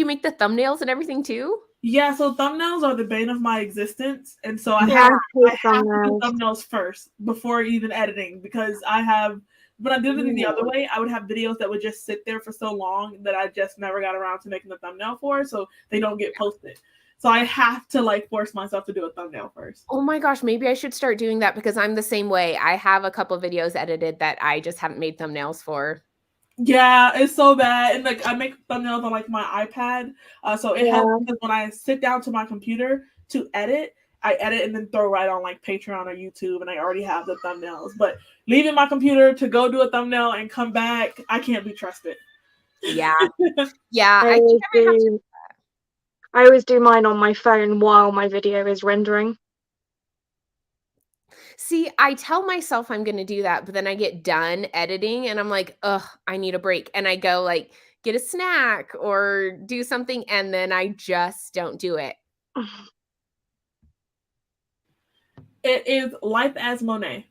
make the thumbnails and everything too?
Yeah, so thumbnails are the bane of my existence, and so I
Yeah,
have
I hate
to do
thumbnails.
thumbnails first before even editing, because when I did it the other way, I would have videos that would just sit there for so long that I just never got around to making the thumbnail for, so they don't get posted. So I have to like force myself to do a thumbnail first.
Oh my gosh, maybe I should start doing that because I'm the same way. I have a couple videos edited that I just haven't made thumbnails for.
Yeah, it's so bad. And like I make thumbnails on like my iPad. So it has, because when I sit down to my computer to edit, I edit and then throw right on like Patreon or YouTube, and I already have the thumbnails. But leaving my computer to go do a thumbnail and come back, I can't be trusted.
Yeah. Yeah. I think I might have to.
I always do mine on my phone while my video is rendering.
See, I tell myself I'm going to do that, but then I get done editing and I'm like, ugh, I need a break. And I go like get a snack or do something, and then I just don't do it.
It is Life as Monet.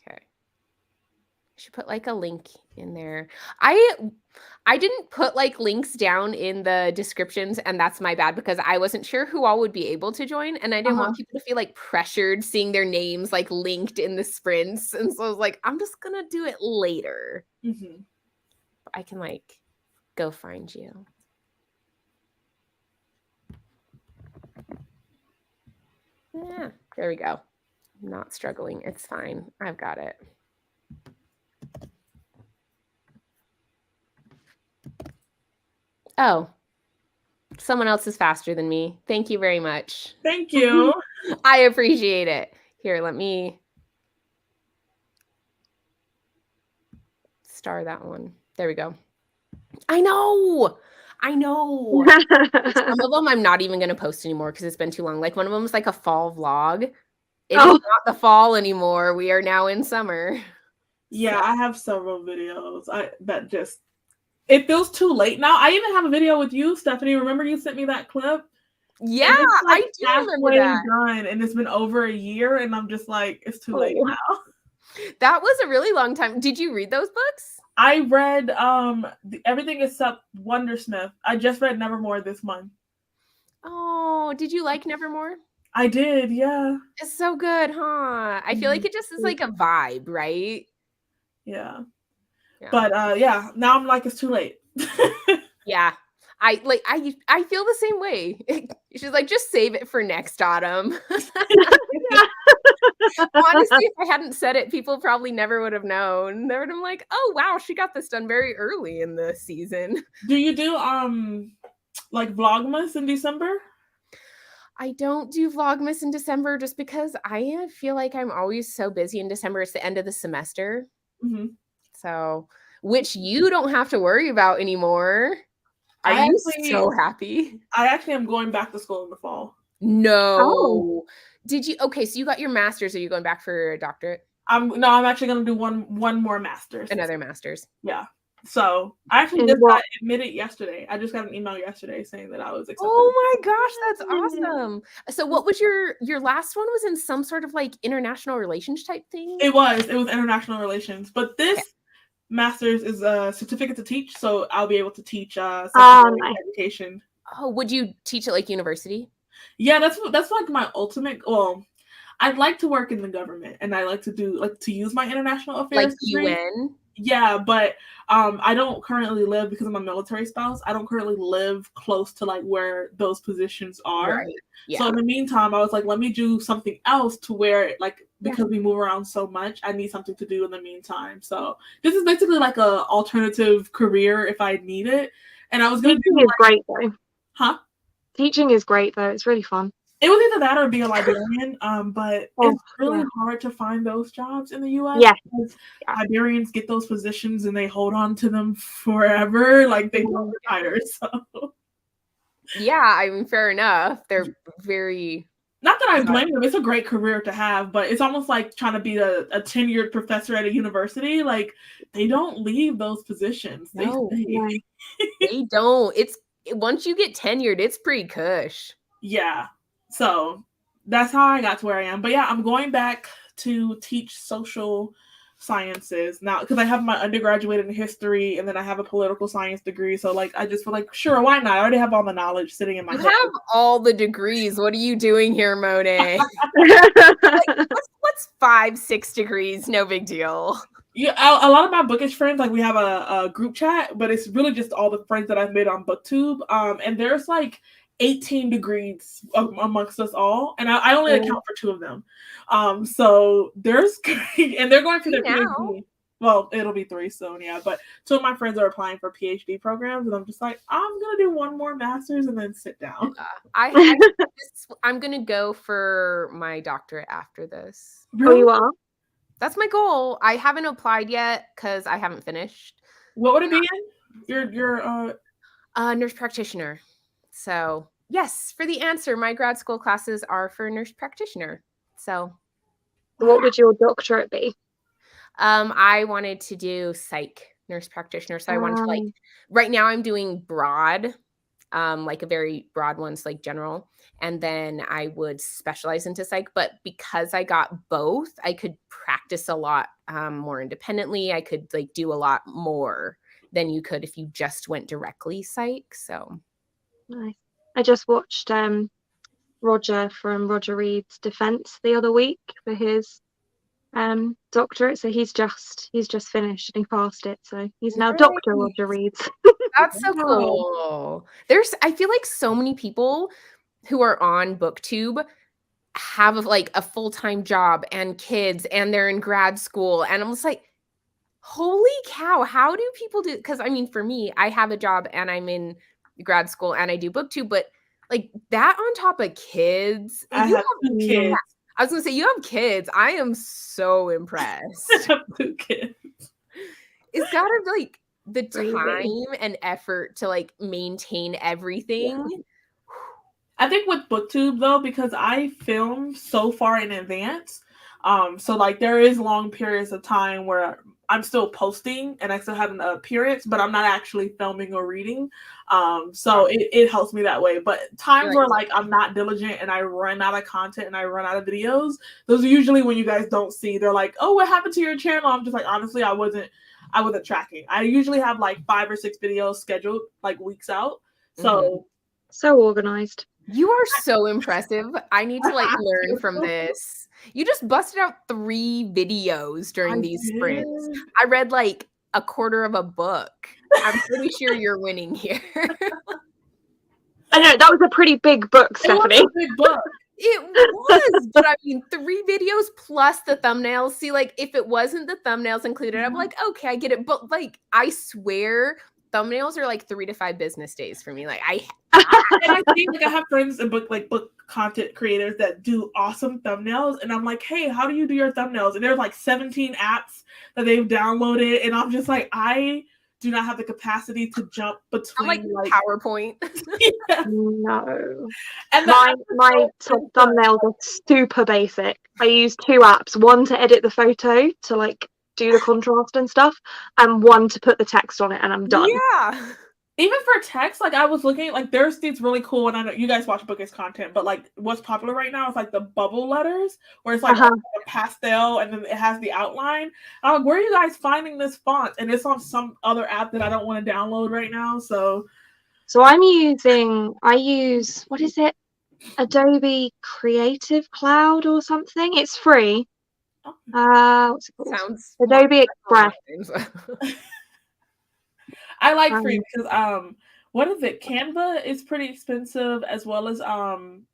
Okay. I should put like a link in there. I didn't put like links down in the descriptions, and that's my bad because I wasn't sure who all would be able to join, and I didn't want people to feel like pressured seeing their names like linked in the sprints. And so I was like, I'm just gonna do it later.
Mm-hmm.
I can like go find you. Yeah, there we go. I'm not struggling. It's fine. I've got it. Oh, someone else is faster than me. Thank you very much.
Thank you.
I appreciate it. Here, let me star that one. There we go. I know. Some of them I'm not even going to post anymore because it's been too long. Like one of them is like a fall vlog. It is not the fall anymore. We are now in summer.
Yeah, I have several videos. It feels too late now. I even have a video with you, Stephanie. Remember you sent me that clip?
Yeah, I do remember that.
Done, and it's been over a year, and I'm just like, it's too late now.
That was a really long time. Did you read those books?
I read everything except Wondersmith. I just read Nevermore this month.
Oh, did you like Nevermore?
I did, yeah.
It's so good, huh? I feel like it just is like a vibe, right?
Yeah. But yeah, now I'm like, it's too late.
Yeah. I feel the same way. She's like, just save it for next autumn. Honestly, if I hadn't said it, people probably never would have known. They would have been like, oh wow, she got this done very early in the season.
Do you do like Vlogmas in December?
I don't do Vlogmas in December just because I feel like I'm always so busy in December. It's the end of the semester.
Mm-hmm.
So, which you don't have to worry about anymore. Are you so happy?
I actually am going back to school in the fall.
No. Oh. Did you? Okay, so you got your master's. Are you going back for a doctorate?
I'm actually going to do one more master's.
Another master's.
Yeah. So I actually just got admitted yesterday. I just got an email yesterday saying that I was accepted.
Oh my gosh, that's awesome. So what was your last one? Was in some sort of like international relations type thing?
It was international relations. But this master's is a certificate to teach, so I'll be able to teach secondary education.
Oh, would you teach at like university?
Yeah, that's like my ultimate. Well, I'd like to work in the government, and I like to use my international affairs
like
degree.
UN.
Yeah, but I don't currently live, because I'm a military spouse. I don't currently live close to like where those positions are.
Right. Yeah.
So in the meantime, I was like, let me do something else to where like because we move around so much, I need something to do in the meantime. So this is basically like a alternative career if I need it. And I was going to do
Teaching is great though.
Huh?
Teaching is great though. It's really fun.
It was either that or be a librarian, but it's really hard to find those jobs in the U.S.
Yeah.
Because librarians get those positions and they hold on to them forever, like they don't retire. So
yeah, I mean, fair enough. They're very.
Not that I blame them. It's a great career to have, but it's almost like trying to be a tenured professor at a university. Like they don't leave those positions.
No,
they
don't. It's once you get tenured, it's pretty cush.
Yeah. So that's how I got to where I am. But yeah, I'm going back to teach social sciences now because I have my undergraduate in history and then I have a political science degree. So like I just feel like, sure, why not? I already have all the knowledge sitting in my head.
You have all the degrees. What are you doing here, Monet? What's 5-6 degrees? No big deal.
Yeah, a lot of my bookish friends, like we have a group chat, but it's really just all the friends that I've made on BookTube. And there's like 18 degrees amongst us all, and I only account for 2 of them. So there's and they're going for their PhD. Well, it'll be 3 soon, yeah. But 2 of my friends are applying for PhD programs, and I'm just like, I'm gonna do one more master's and then sit down.
I'm gonna go for my doctorate after this.
Oh, you are?
That's my goal. I haven't applied yet because I haven't finished.
What would it be in? You're
nurse practitioner. So yes, for the answer, my grad school classes are for nurse practitioner. So
what would your doctorate be?
I wanted to do psych nurse practitioner. So I wanted to like, right now I'm doing broad, like a very broad ones, like general. And then I would specialize into psych. But because I got both, I could practice a lot more independently. I could like do a lot more than you could if you just went directly psych. So
nice. I just watched Roger from Roger Read's defense the other week for his doctorate. So he's just finished and he passed it. So he's now Dr. Roger Reads.
That's so cool. I feel like so many people who are on BookTube have like a full-time job and kids and they're in grad school. And I'm just like, holy cow, how do people do? Because I mean, for me, I have a job and I'm in grad school and I do BookTube, but like that on top of kids.
I have 2 kids.
I was gonna say you have kids. I am so impressed.
I have 2 kids.
It's gotta be like the time and effort to like maintain everything.
Yeah. I think with BookTube though, because I film so far in advance, so like there is long periods of time where I'm still posting and I still have an appearance, but I'm not actually filming or reading. So it helps me that way. But times where like I'm not diligent and I run out of content and I run out of videos, those are usually when you guys don't see. They're like, oh, what happened to your channel? I'm just like, honestly, I wasn't tracking. I usually have like 5 or 6 videos scheduled like weeks out. So
organized.
You are so impressive. I need to like learn from this. You just busted out 3 videos during these sprints. I read like a quarter of a book. I'm pretty sure you're winning here.
I know, that was a pretty big book, Stephanie.
It was a big book.
It was, but I mean, 3 videos plus the thumbnails. See, like if it wasn't the thumbnails included, I'm like, okay, I get it. But like, I swear, thumbnails are like 3 to 5 business days for me. Like and
I think like I have friends and book content creators that do awesome thumbnails, and I'm like, hey, how do you do your thumbnails? And there's like 17 apps that they've downloaded, and I'm just like, I do not have the capacity to jump between
like PowerPoint.
Yeah.
No.
And
my thumbnails are super basic. I use 2 apps, one to edit the photo to like do the contrast and stuff, and one to put the text on it, and I'm done.
Yeah.
Even for text, like I was looking, like there's these really cool, and I know you guys watch bookish content, but like what's popular right now is like the bubble letters, where it's like a pastel and then it has the outline. I'm like, where are you guys finding this font? And it's on some other app that I don't want to download right now. So
I use, what is it? Adobe Creative Cloud or something. It's free. What's it called?
Sounds
Adobe Express.
I like free because what is it? Canva is pretty expensive, as well as the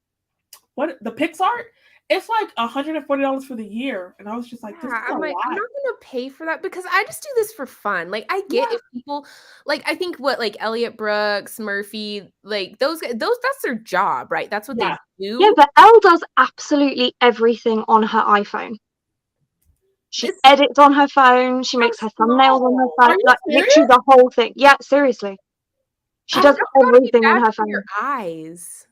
PixArt, It's like $140 for the year. And I was just like, this is a
I'm
lot.
like, I'm not gonna pay for that because I just do this for fun. Like, I get if people like, I think what like Elliot Brooks, Murphy, like those that's their job, right? That's what they do.
Yeah, but Elle does absolutely everything on her iPhone. She edits on her phone. She makes her thumbnails on her phone. Like literally the whole thing. Yeah, seriously. She does everything on her phone.
Your eyes.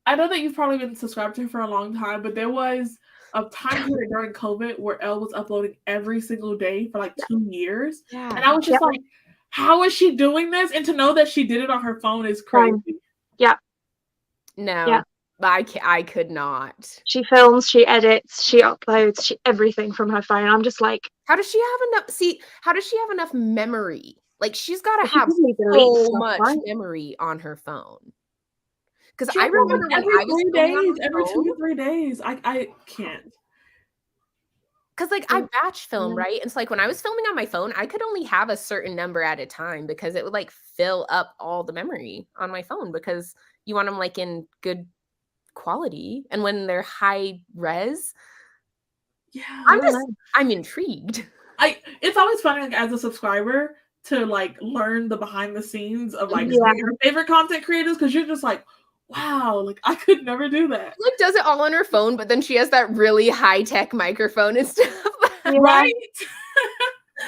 I know that you've probably been subscribed to her for a long time, but there was a time period during COVID where Elle was uploading every single day for like 2 years.
Yeah.
And I was just like, how is she doing this? And to know that she did it on her phone is crazy.
Yeah.
No. Yeah. I could not.
She films, she edits, she uploads, everything from her phone. I'm just like,
how does she have enough memory? Like, she's got to have so much memory on her phone. Because I remember when I was
every 2 to 3 days, I can't.
Because like I batch film, right? And it's like when I was filming on my phone, I could only have a certain number at a time because it would like fill up all the memory on my phone because you want them like in good quality. And when they're high res, I'm intrigued.
It's always funny like, as a subscriber to like learn the behind the scenes of like your favorite content creators because you're just like, wow, like I could never do that.
Like does it all on her phone, but then she has that really high-tech microphone and stuff.
Right?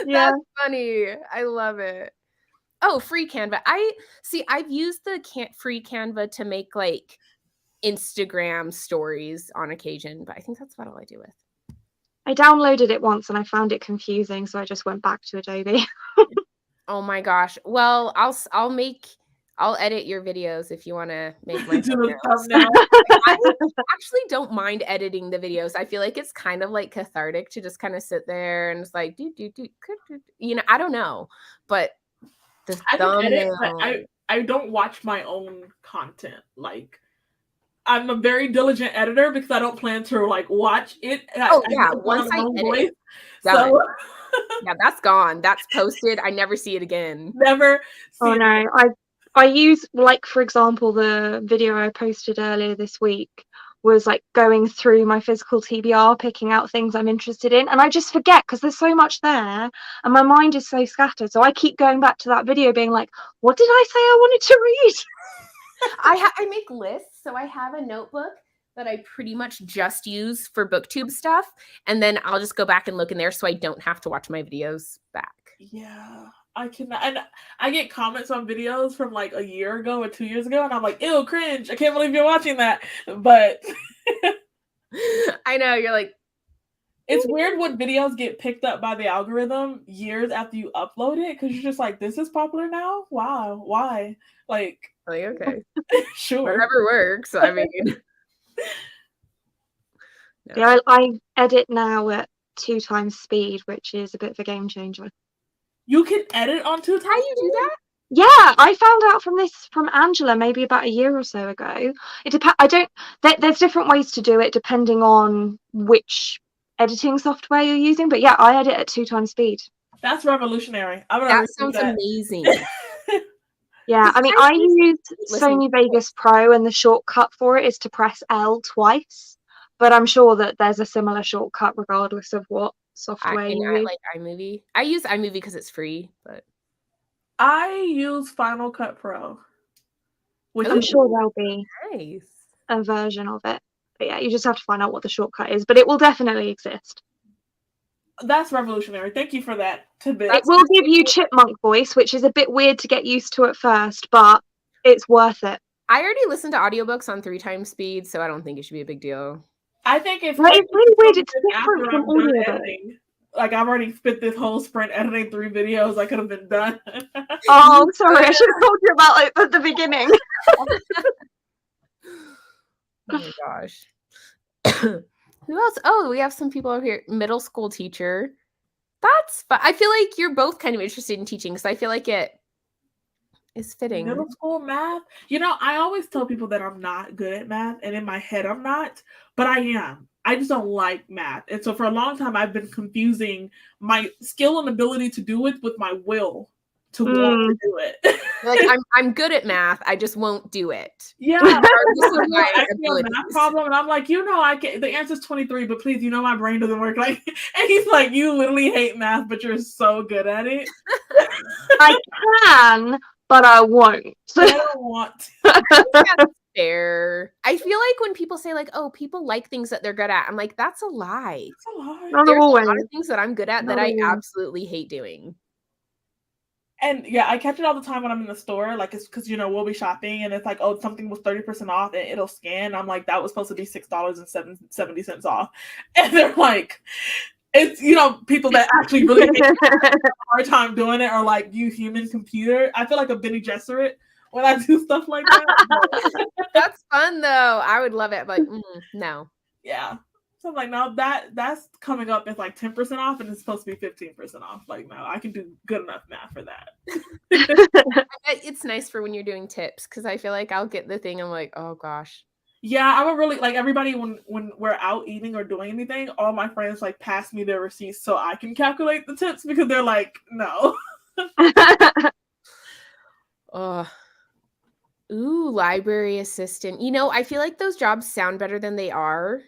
That's funny. I love it. Oh, free Canva. I've used the free Canva to make like Instagram stories on occasion, but I think that's about all I do with.
I downloaded it once and I found it confusing, so I just went back to Adobe.
Oh my gosh. Well, I'll edit your videos if you want to make my thumbnails. I actually don't mind editing the videos. I feel like it's kind of like cathartic to just kind of sit there and it's like I don't know, but the thumbnail.
I don't watch my own content. Like I'm a very diligent editor because I don't plan to like watch it.
Once I edit it, so yeah, that's gone. That's posted. I never see it again.
Never.
No, I use, like, for example, the video I posted earlier this week was like going through my physical TBR, picking out things I'm interested in. And I just forget because there's so much there and my mind is so scattered. So I keep going back to that video being like, what did I say I wanted to read?
I make lists. So I have a notebook that I pretty much just use for BookTube stuff. And then I'll just go back and look in there so I don't have to watch my videos back.
Yeah. I cannot, and I get comments on videos from like a year ago or 2 years ago, and I'm like, ew, cringe. I can't believe you're watching that. But
I know, you're like,
it's weird when videos get picked up by the algorithm years after you upload it, because you're just like, this is popular now? Wow, why? Like
okay.
Sure.
Whatever works. I mean.
No. Yeah, I edit now at 2 times speed, which is a bit of a game changer.
You can edit on 2 times.
How you do that?
Yeah, I found out from Angela maybe about a year or so ago. It depends. There's different ways to do it depending on which editing software you're using. But yeah, I edit at 2 times speed.
That's revolutionary.
That sounds amazing.
Yeah, I mean, I use Sony Vegas Pro, and the shortcut for it is to press L twice. But I'm sure that there's a similar shortcut regardless of what software you use.
I like iMovie. I use iMovie because it's free, but
I use Final Cut Pro.
Which I'm sure there'll be
nice.
A version of it. But yeah, you just have to find out what the shortcut is, but it will definitely exist.
That's revolutionary. Thank you for that tidbit.
It will give you chipmunk voice, which is a bit weird to get used to at first, but it's worth it.
I already listened to audiobooks on 3 times speed, so I don't think it should be a big deal.
I think it's
really weird. It's different from audio.
Like I've already spent this whole sprint editing 3 videos. I could have been done.
Oh, sorry. I should have told you about it at the beginning.
Oh my gosh. Who else? Oh, we have some people over here. Middle school teacher. That's fun. I feel like you're both kind of interested in teaching because I feel like it is fitting.
Middle school math. You know, I always tell people that I'm not good at math, and in my head I'm not, but I am. I just don't like math. And so for a long time, I've been confusing my skill and ability to do it with my will to want to do it.
Like I'm good at math, I just won't do it.
Yeah,
Regardless of my
I see a math problem, and I'm like, I can. The answer's 23, but please, my brain doesn't work like. And he's like, you literally hate math, but you're so good at it.
I can, but I won't.
I don't want
to. That's fair. I feel like when people say like, "Oh, people like things that they're good at," I'm like, that's a lie.
That's a lie.
There's a lot of things that I'm good at that I
always.
absolutely hate doing.
And yeah, I catch it all the time when I'm in the store. Like, it's because we'll be shopping and it's like, oh, something was 30% off, and it'll scan. I'm like, that was supposed to be $6.70 off, and they're like, it's people that actually really have a hard time doing it are like, you human computer. I feel like a Benny Gesserit when I do stuff like that.
That's fun though. I would love it, but no.
Yeah. So I'm like, no, that's coming up as like 10% off, and it's supposed to be 15% off. Like, no, I can do good enough math for that.
It's nice for when you're doing tips, because I feel like I'll get the thing. I'm like, oh gosh.
Yeah, I would really like everybody when we're out eating or doing anything. All my friends like pass me their receipts so I can calculate the tips, because they're like, no.
Ooh, library assistant. I feel like those jobs sound better than they are.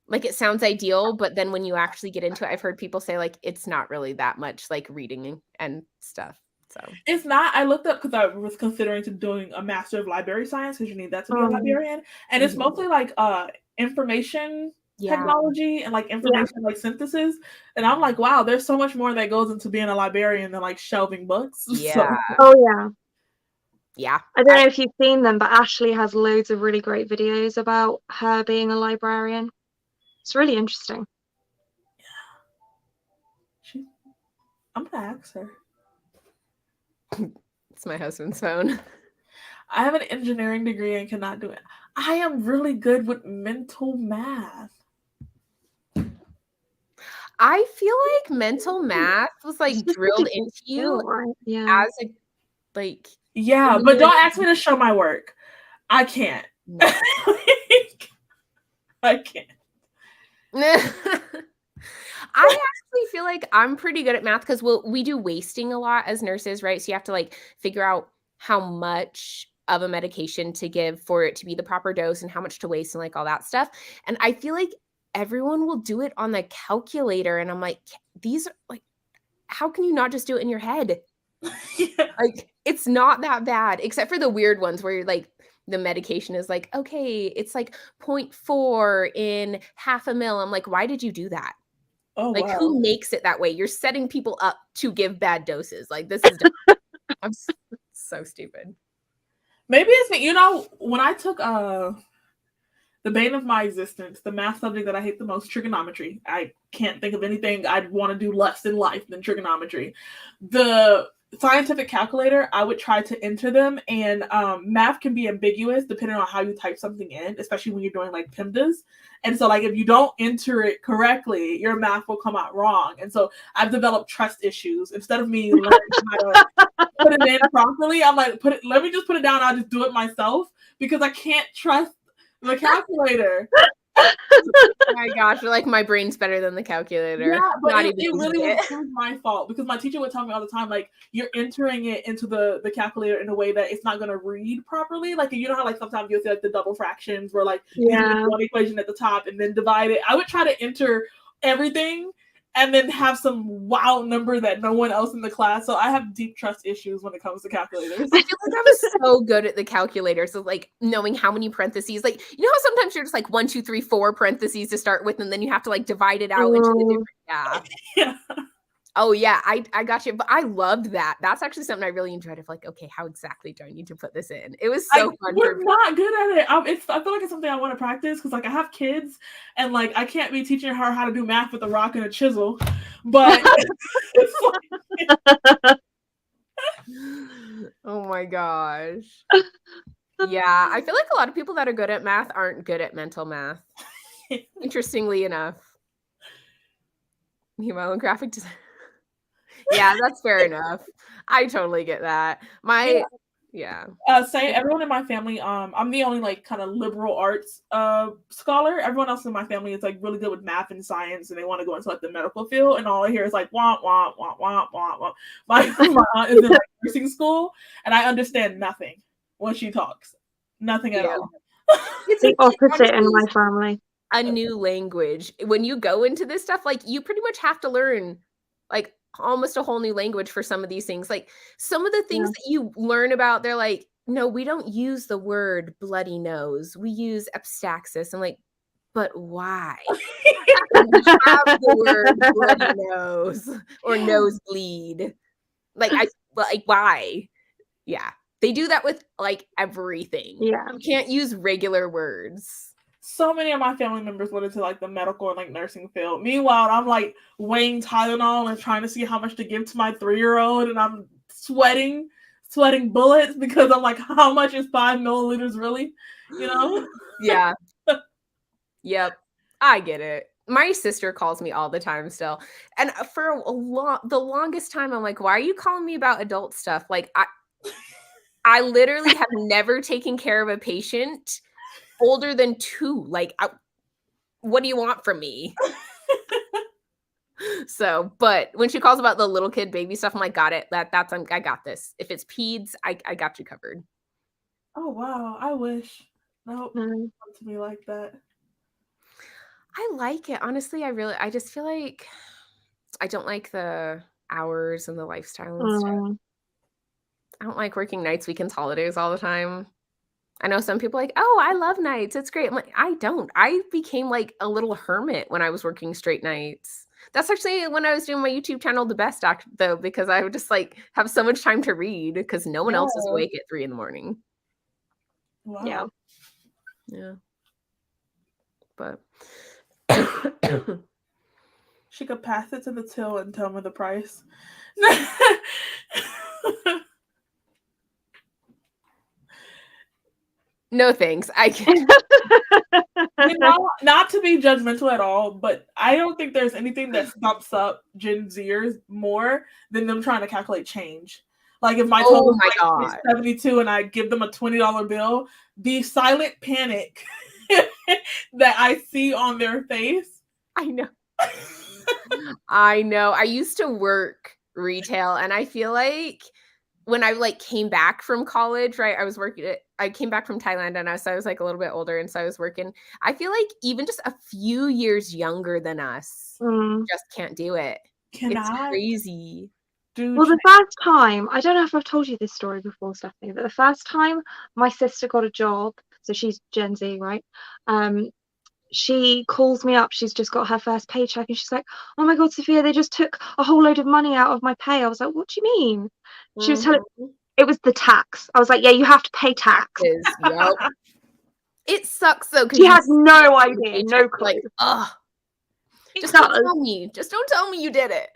Like, it sounds ideal, but then when you actually get into it, I've heard people say like it's not really that much like reading and stuff. So
it's not. I looked up because I was considering doing a Master of Library Science, because you need that to be a librarian, and it's mostly like information technology and like information like synthesis. And I'm like, wow, there's so much more that goes into being a librarian than like shelving books.
Yeah.
Oh
yeah.
I don't know if you've seen them, but Ashley has loads of really great videos about her being a librarian. It's really interesting.
Yeah. I'm gonna ask her.
It's my husband's phone.
I have an engineering degree and cannot do it. I am really good with mental math.
I feel like mental math was like drilled into you as a like.
Yeah, but don't ask me to show my work. I can't. No. I can't.
I actually feel like I'm pretty good at math, because we do wasting a lot as nurses, right? So you have to like figure out how much of a medication to give for it to be the proper dose and how much to waste and like all that stuff. And I feel like everyone will do it on the calculator, and I'm like, these are like, how can you not just do it in your head? Yeah. Like, it's not that bad, except for the weird ones where you're like, the medication is like, okay, it's like 0.4 in half a mil. I'm like, why did you do that?
Oh,
like,
wow.
Who makes it that way? You're setting people up to give bad doses. Like, this is I'm so stupid.
Maybe it's me. When I took the bane of my existence, the math subject that I hate the most, trigonometry. I can't think of anything I'd want to do less in life than trigonometry. The scientific calculator, I would try to enter them, and math can be ambiguous depending on how you type something in, especially when you're doing like PIMDAs. And so like if you don't enter it correctly, your math will come out wrong. And so I've developed trust issues. Instead of me learning how to put it in properly, I'm like, let me just put it down, I'll just do it myself, because I can't trust the calculator.
Oh my gosh, like my brain's better than the calculator.
Yeah, but it really was my fault, because my teacher would tell me all the time, like, you're entering it into the calculator in a way that it's not going to read properly. Like, you know how like sometimes you'll see like the double fractions where like you do one equation at the top and then divide it. I would try to enter everything and then have some wild number that no one else in the class. So I have deep trust issues when it comes to calculators.
I feel like I was so good at the calculator. So like knowing how many parentheses, like, how sometimes you're just like 1, 2, 3, 4 parentheses to start with, and then you have to like divide it out into the different. Yeah. Oh yeah, I got you. But I loved that. That's actually something I really enjoyed. Of like, okay, how exactly do I need to put this in? It was so fun.
We're not good at it. I feel like it's something I want to practice, because like I have kids, and like I can't be teaching her how to do math with a rock and a chisel. But
oh my gosh. Yeah, I feel like a lot of people that are good at math aren't good at mental math. Interestingly enough. Meanwhile, in graphic design. Yeah, that's fair enough. I totally get that. Yeah.
Say everyone in my family, I'm the only like kind of liberal arts scholar. Everyone else in my family is like really good with math and science, and they want to go into like the medical field. And all I hear is like wah wah wah wah wah wah. My aunt is in like, nursing school, and I understand nothing when she talks, nothing at all.
It's
The opposite in
honestly
my family.
a new language. When you go into this stuff, like you pretty much have to learn like almost a whole new language for some of these things. Like some of the things that you learn about, they're like, no, we don't use the word bloody nose. We use abstaxis. I'm like, but why? We have the word bloody nose or nosebleed. Like why? Yeah. They do that with like everything.
Yeah.
You can't use regular words.
So many of my family members went into like the medical and like nursing field. Meanwhile, I'm like weighing Tylenol and trying to see how much to give to my 3-year-old, and I'm sweating bullets because I'm like, how much is 5 milliliters really? You know?
Yeah. Yep. I get it. My sister calls me all the time still. And for the longest time, I'm like, why are you calling me about adult stuff? Like I literally have never taken care of a patient older than 2. Like, what do you want from me? So, but when she calls about the little kid baby stuff, I'm like, got it. I got this. If it's peds, I got you covered.
Oh wow, I wish. Nope,
No.
not to me like that.
I like it. Honestly, I just feel like I don't like the hours and the lifestyle and stuff. I don't like working nights, weekends, holidays all the time. I know some people are like, oh, I love nights. It's great. I'm like, I don't. I became like a little hermit when I was working straight nights. That's actually when I was doing my YouTube channel, The Best Doctor, though, because I would just like have so much time to read because no one else is awake at 3 a.m.
Wow.
Yeah.
Yeah. But
she could pass it to the till and tell me the price.
no thanks. I can't.
You know, not to be judgmental at all, but I don't think there's anything that stumps up Gen Zers more than them trying to calculate change. Like if my total is like 72 and I give them a $20 bill, the silent panic that I see on their face.
I know. I know. I used to work retail, and I feel like when I like came back from college, right? I came back from Thailand, and I was like a little bit older, and so I was working. I feel like even just a few years younger than us just can't do it. It's crazy.
Well, the first time, I don't know if I've told you this story before, Stephanie, but the first time my sister got a job, so she's Gen Z, right? She calls me up. She's just got her first paycheck, and she's like, "Oh my God, Sophia, they just took a whole load of money out of my pay." I was like, "What do you mean?" She was telling it was the tax. I was like, "Yeah, you have to pay tax."
Yep. It sucks though because
she has no idea, no clue.
Like, ugh. Just don't tell me. Just don't tell me you did it.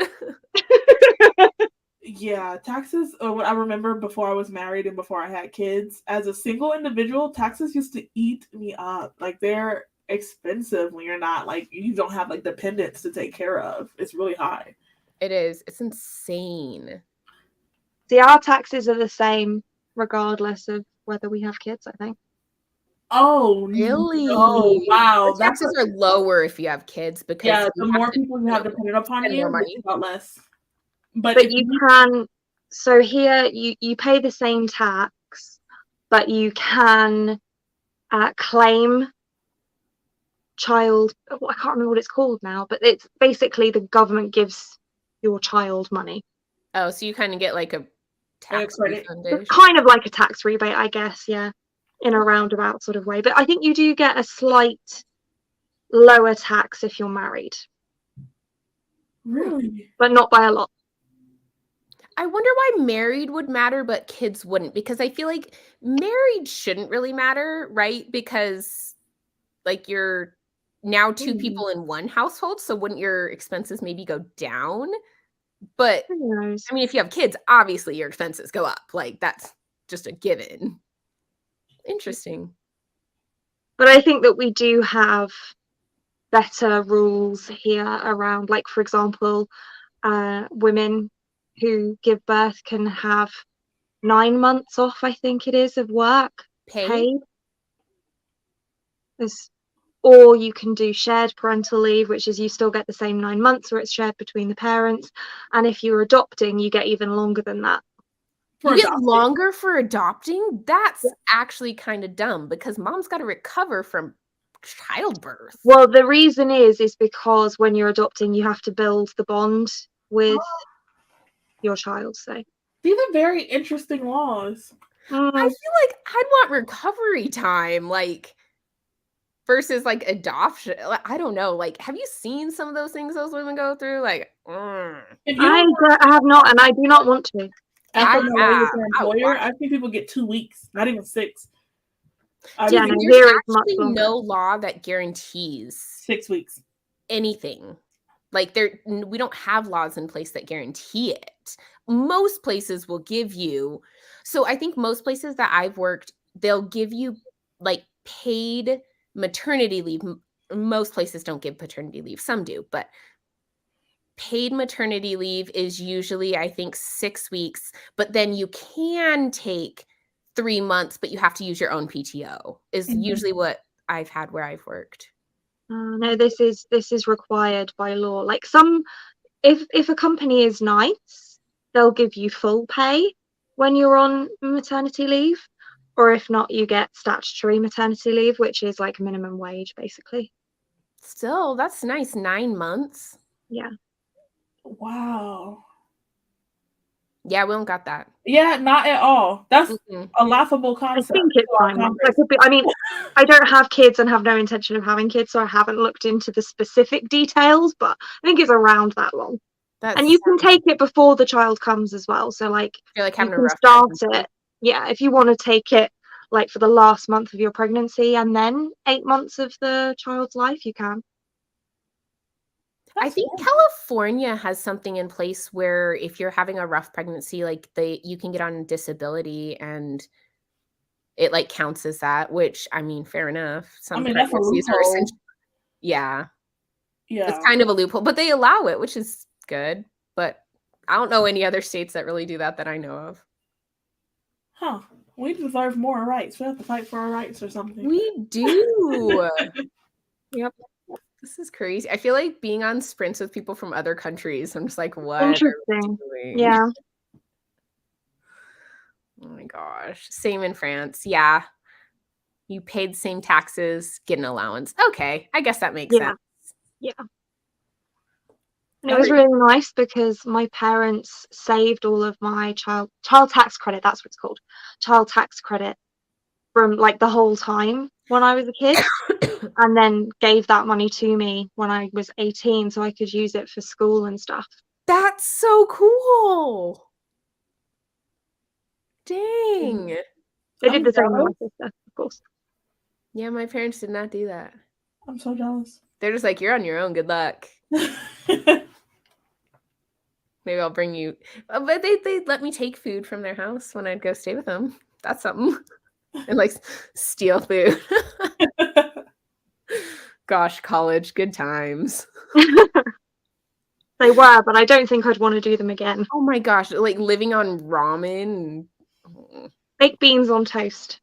Yeah, taxes. What I remember before I was married and before I had kids, as a single individual, taxes used to eat me up. Like they're expensive when you're not like you don't have like dependents to take care of. It's really high.
It is. It's insane.
See, our taxes are the same regardless of whether we have kids, I think.
Oh,
really?
Oh, wow.
The taxes are lower if you have kids because
the more people you have dependent upon you, it's about less.
But you can. So here, you pay the same tax, but you can claim child. I can't remember what it's called now, but it's basically the government gives your child money.
Oh, so you kind of get like a tax refund.
Kind of like a tax rebate, I guess. Yeah, in a roundabout sort of way. But I think you do get a slight lower tax if you're married.
Really?
But not by a lot.
I wonder why married would matter, but kids wouldn't, because I feel like married shouldn't really matter, right? Because like you're now 2 people in one household, so wouldn't your expenses maybe go down? But I mean, if you have kids, obviously your expenses go up. Like that's just a given. Interesting.
But I think that we do have better rules here around, like, for example, women who give birth can have 9 months off, I think it is, of work paid. Or you can do shared parental leave, which is you still get the same 9 months where it's shared between the parents. And if you're adopting, you get even longer than that.
You get longer for adopting? That's actually kind of dumb because mom's got to recover from childbirth.
Well, the reason is because when you're adopting, you have to build the bond with your child. So
these are very interesting laws.
I feel like I'd want recovery time, like versus like adoption. I don't know. Like, have you seen some of those things those women go through? Like,
I have not, and I do not want to.
After my lawyer with an employer, I think people get 2 weeks, not even 6.
There's actually no law that guarantees
6 weeks
anything. Like we don't have laws in place that guarantee it. Most places will give you. So I think most places that I've worked, they'll give you like paid maternity leave. Most places don't give paternity leave. Some do, but paid maternity leave is usually, I think, 6 weeks, but then you can take 3 months, but you have to use your own PTO is usually what I've had where I've worked.
No, this is required by law. Like if a company is nice, they'll give you full pay when you're on maternity leave, or if not, you get statutory maternity leave, which is like minimum wage, basically.
Still, that's nice. 9 months.
Yeah.
Wow.
Yeah, we don't got that.
Yeah, not at all. That's a laughable concept.
I think it's 9 months. I mean, I don't have kids and have no intention of having kids, so I haven't looked into the specific details, but I think it's around that long. And you can take it before the child comes as well. So like
you can
start it. Yeah, if you want to take it like for the last month of your pregnancy and then 8 months of the child's life, you can.
I think California has something in place where if you're having a rough pregnancy, like you can get on disability and it like counts as that, which I mean, fair enough. Some pregnancies are essentially, yeah. It's kind of a loophole, but they allow it, which is good. But I don't know any other states that really do that I know of.
Huh. We deserve more rights. We have to fight for our rights or something.
We do. Yep. This is crazy. I feel like being on sprints with people from other countries. I'm just like, what?
Interesting. Yeah.
Oh my gosh. Same in France. Yeah. You paid the same taxes, get an allowance. Okay. I guess that makes sense.
Yeah. And it was really nice because my parents saved all of my child tax credit. That's what it's called. Child tax credit from like the whole time when I was a kid. And then gave that money to me when I was 18 so I could use it for school and stuff.
That's so cool. Dang.
They did the same with my sister, of course.
Yeah, my parents did not do that.
I'm so jealous.
They're just like, you're on your own. Good luck. Maybe I'll bring you. But they let me take food from their house when I'd go stay with them. That's something. And like steal food. Gosh, college, good times.
They were, but I don't think I'd want to do them again.
Oh my gosh, like living on ramen.
Baked beans on toast.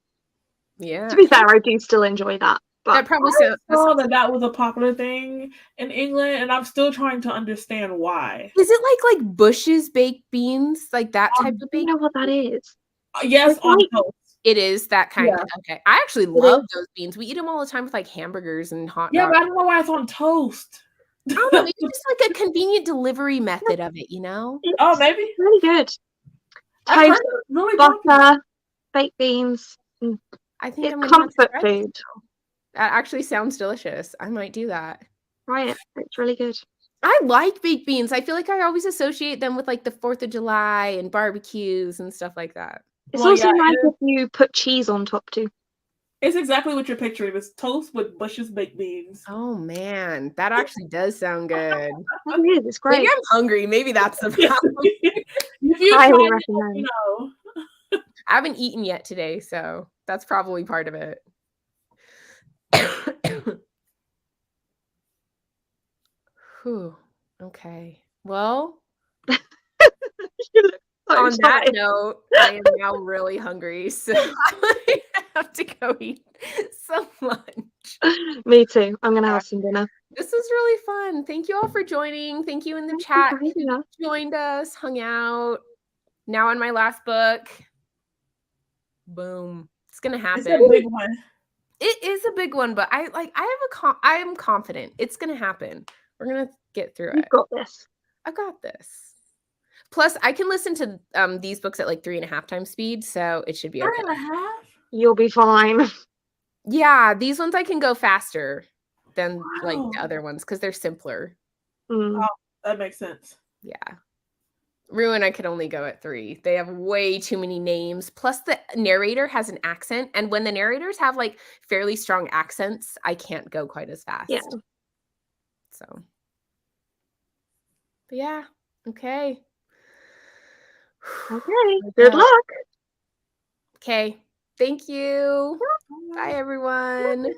Yeah.
To be fair, I do still enjoy that. But
that probably
saw that was a popular thing in England, and I'm still trying to understand why.
Is it like Bush's baked beans, like that type of baked?
I don't know what that is.
Yes, on toast.
It is that kind of. Okay, I actually love those beans. We eat them all the time with like hamburgers and hot dogs.
Yeah, but I don't know why it's on toast.
I don't know. Maybe just like a convenient delivery method of it, you know?
Oh, maybe
it's really good. Toast, really butter, baked beans.
I think
it's comfort food.
That actually sounds delicious. I might do that.
Try it. It's really good.
I like baked beans. I feel like I always associate them with like the 4th of July and barbecues and stuff like that.
It's also nice if you put cheese on top too.
It's exactly what you're picturing. It's toast with Bush's baked beans.
Oh man, that actually does sound good.
It is. It's great.
Maybe I'm hungry. Maybe that's the problem.
Highly recommend.
I haven't eaten yet today, so that's probably part of it. Whew. Okay. Well,
you look
On that
tired.
note, I am now really hungry, so I have to go eat some lunch.
Me too. I'm gonna have some dinner.
This was really fun. Thank you all for joining. Thank you in the
Thank you
chat
for having us.
who joined us, hung out. Now on my last book. Boom. It's gonna
It's a
happen.
big one.
It is a big one, but I am confident it's gonna happen. We're gonna get through
You've
it.
got this.
I got this. Plus, I can listen to these books at like 3.5 times speed, so it should be okay.
3.5?
You'll be fine.
Yeah, these ones I can go faster than like
Wow.
the other ones because they're simpler.
Mm.
Oh, that makes sense.
Yeah. Ruin, I could only go at 3. They have way too many names. Plus, the narrator has an accent, and when the narrators have like fairly strong accents, I can't go quite as fast.
Yeah.
So, but yeah, okay.
Okay. Good luck.
Okay. Thank you. Bye, everyone.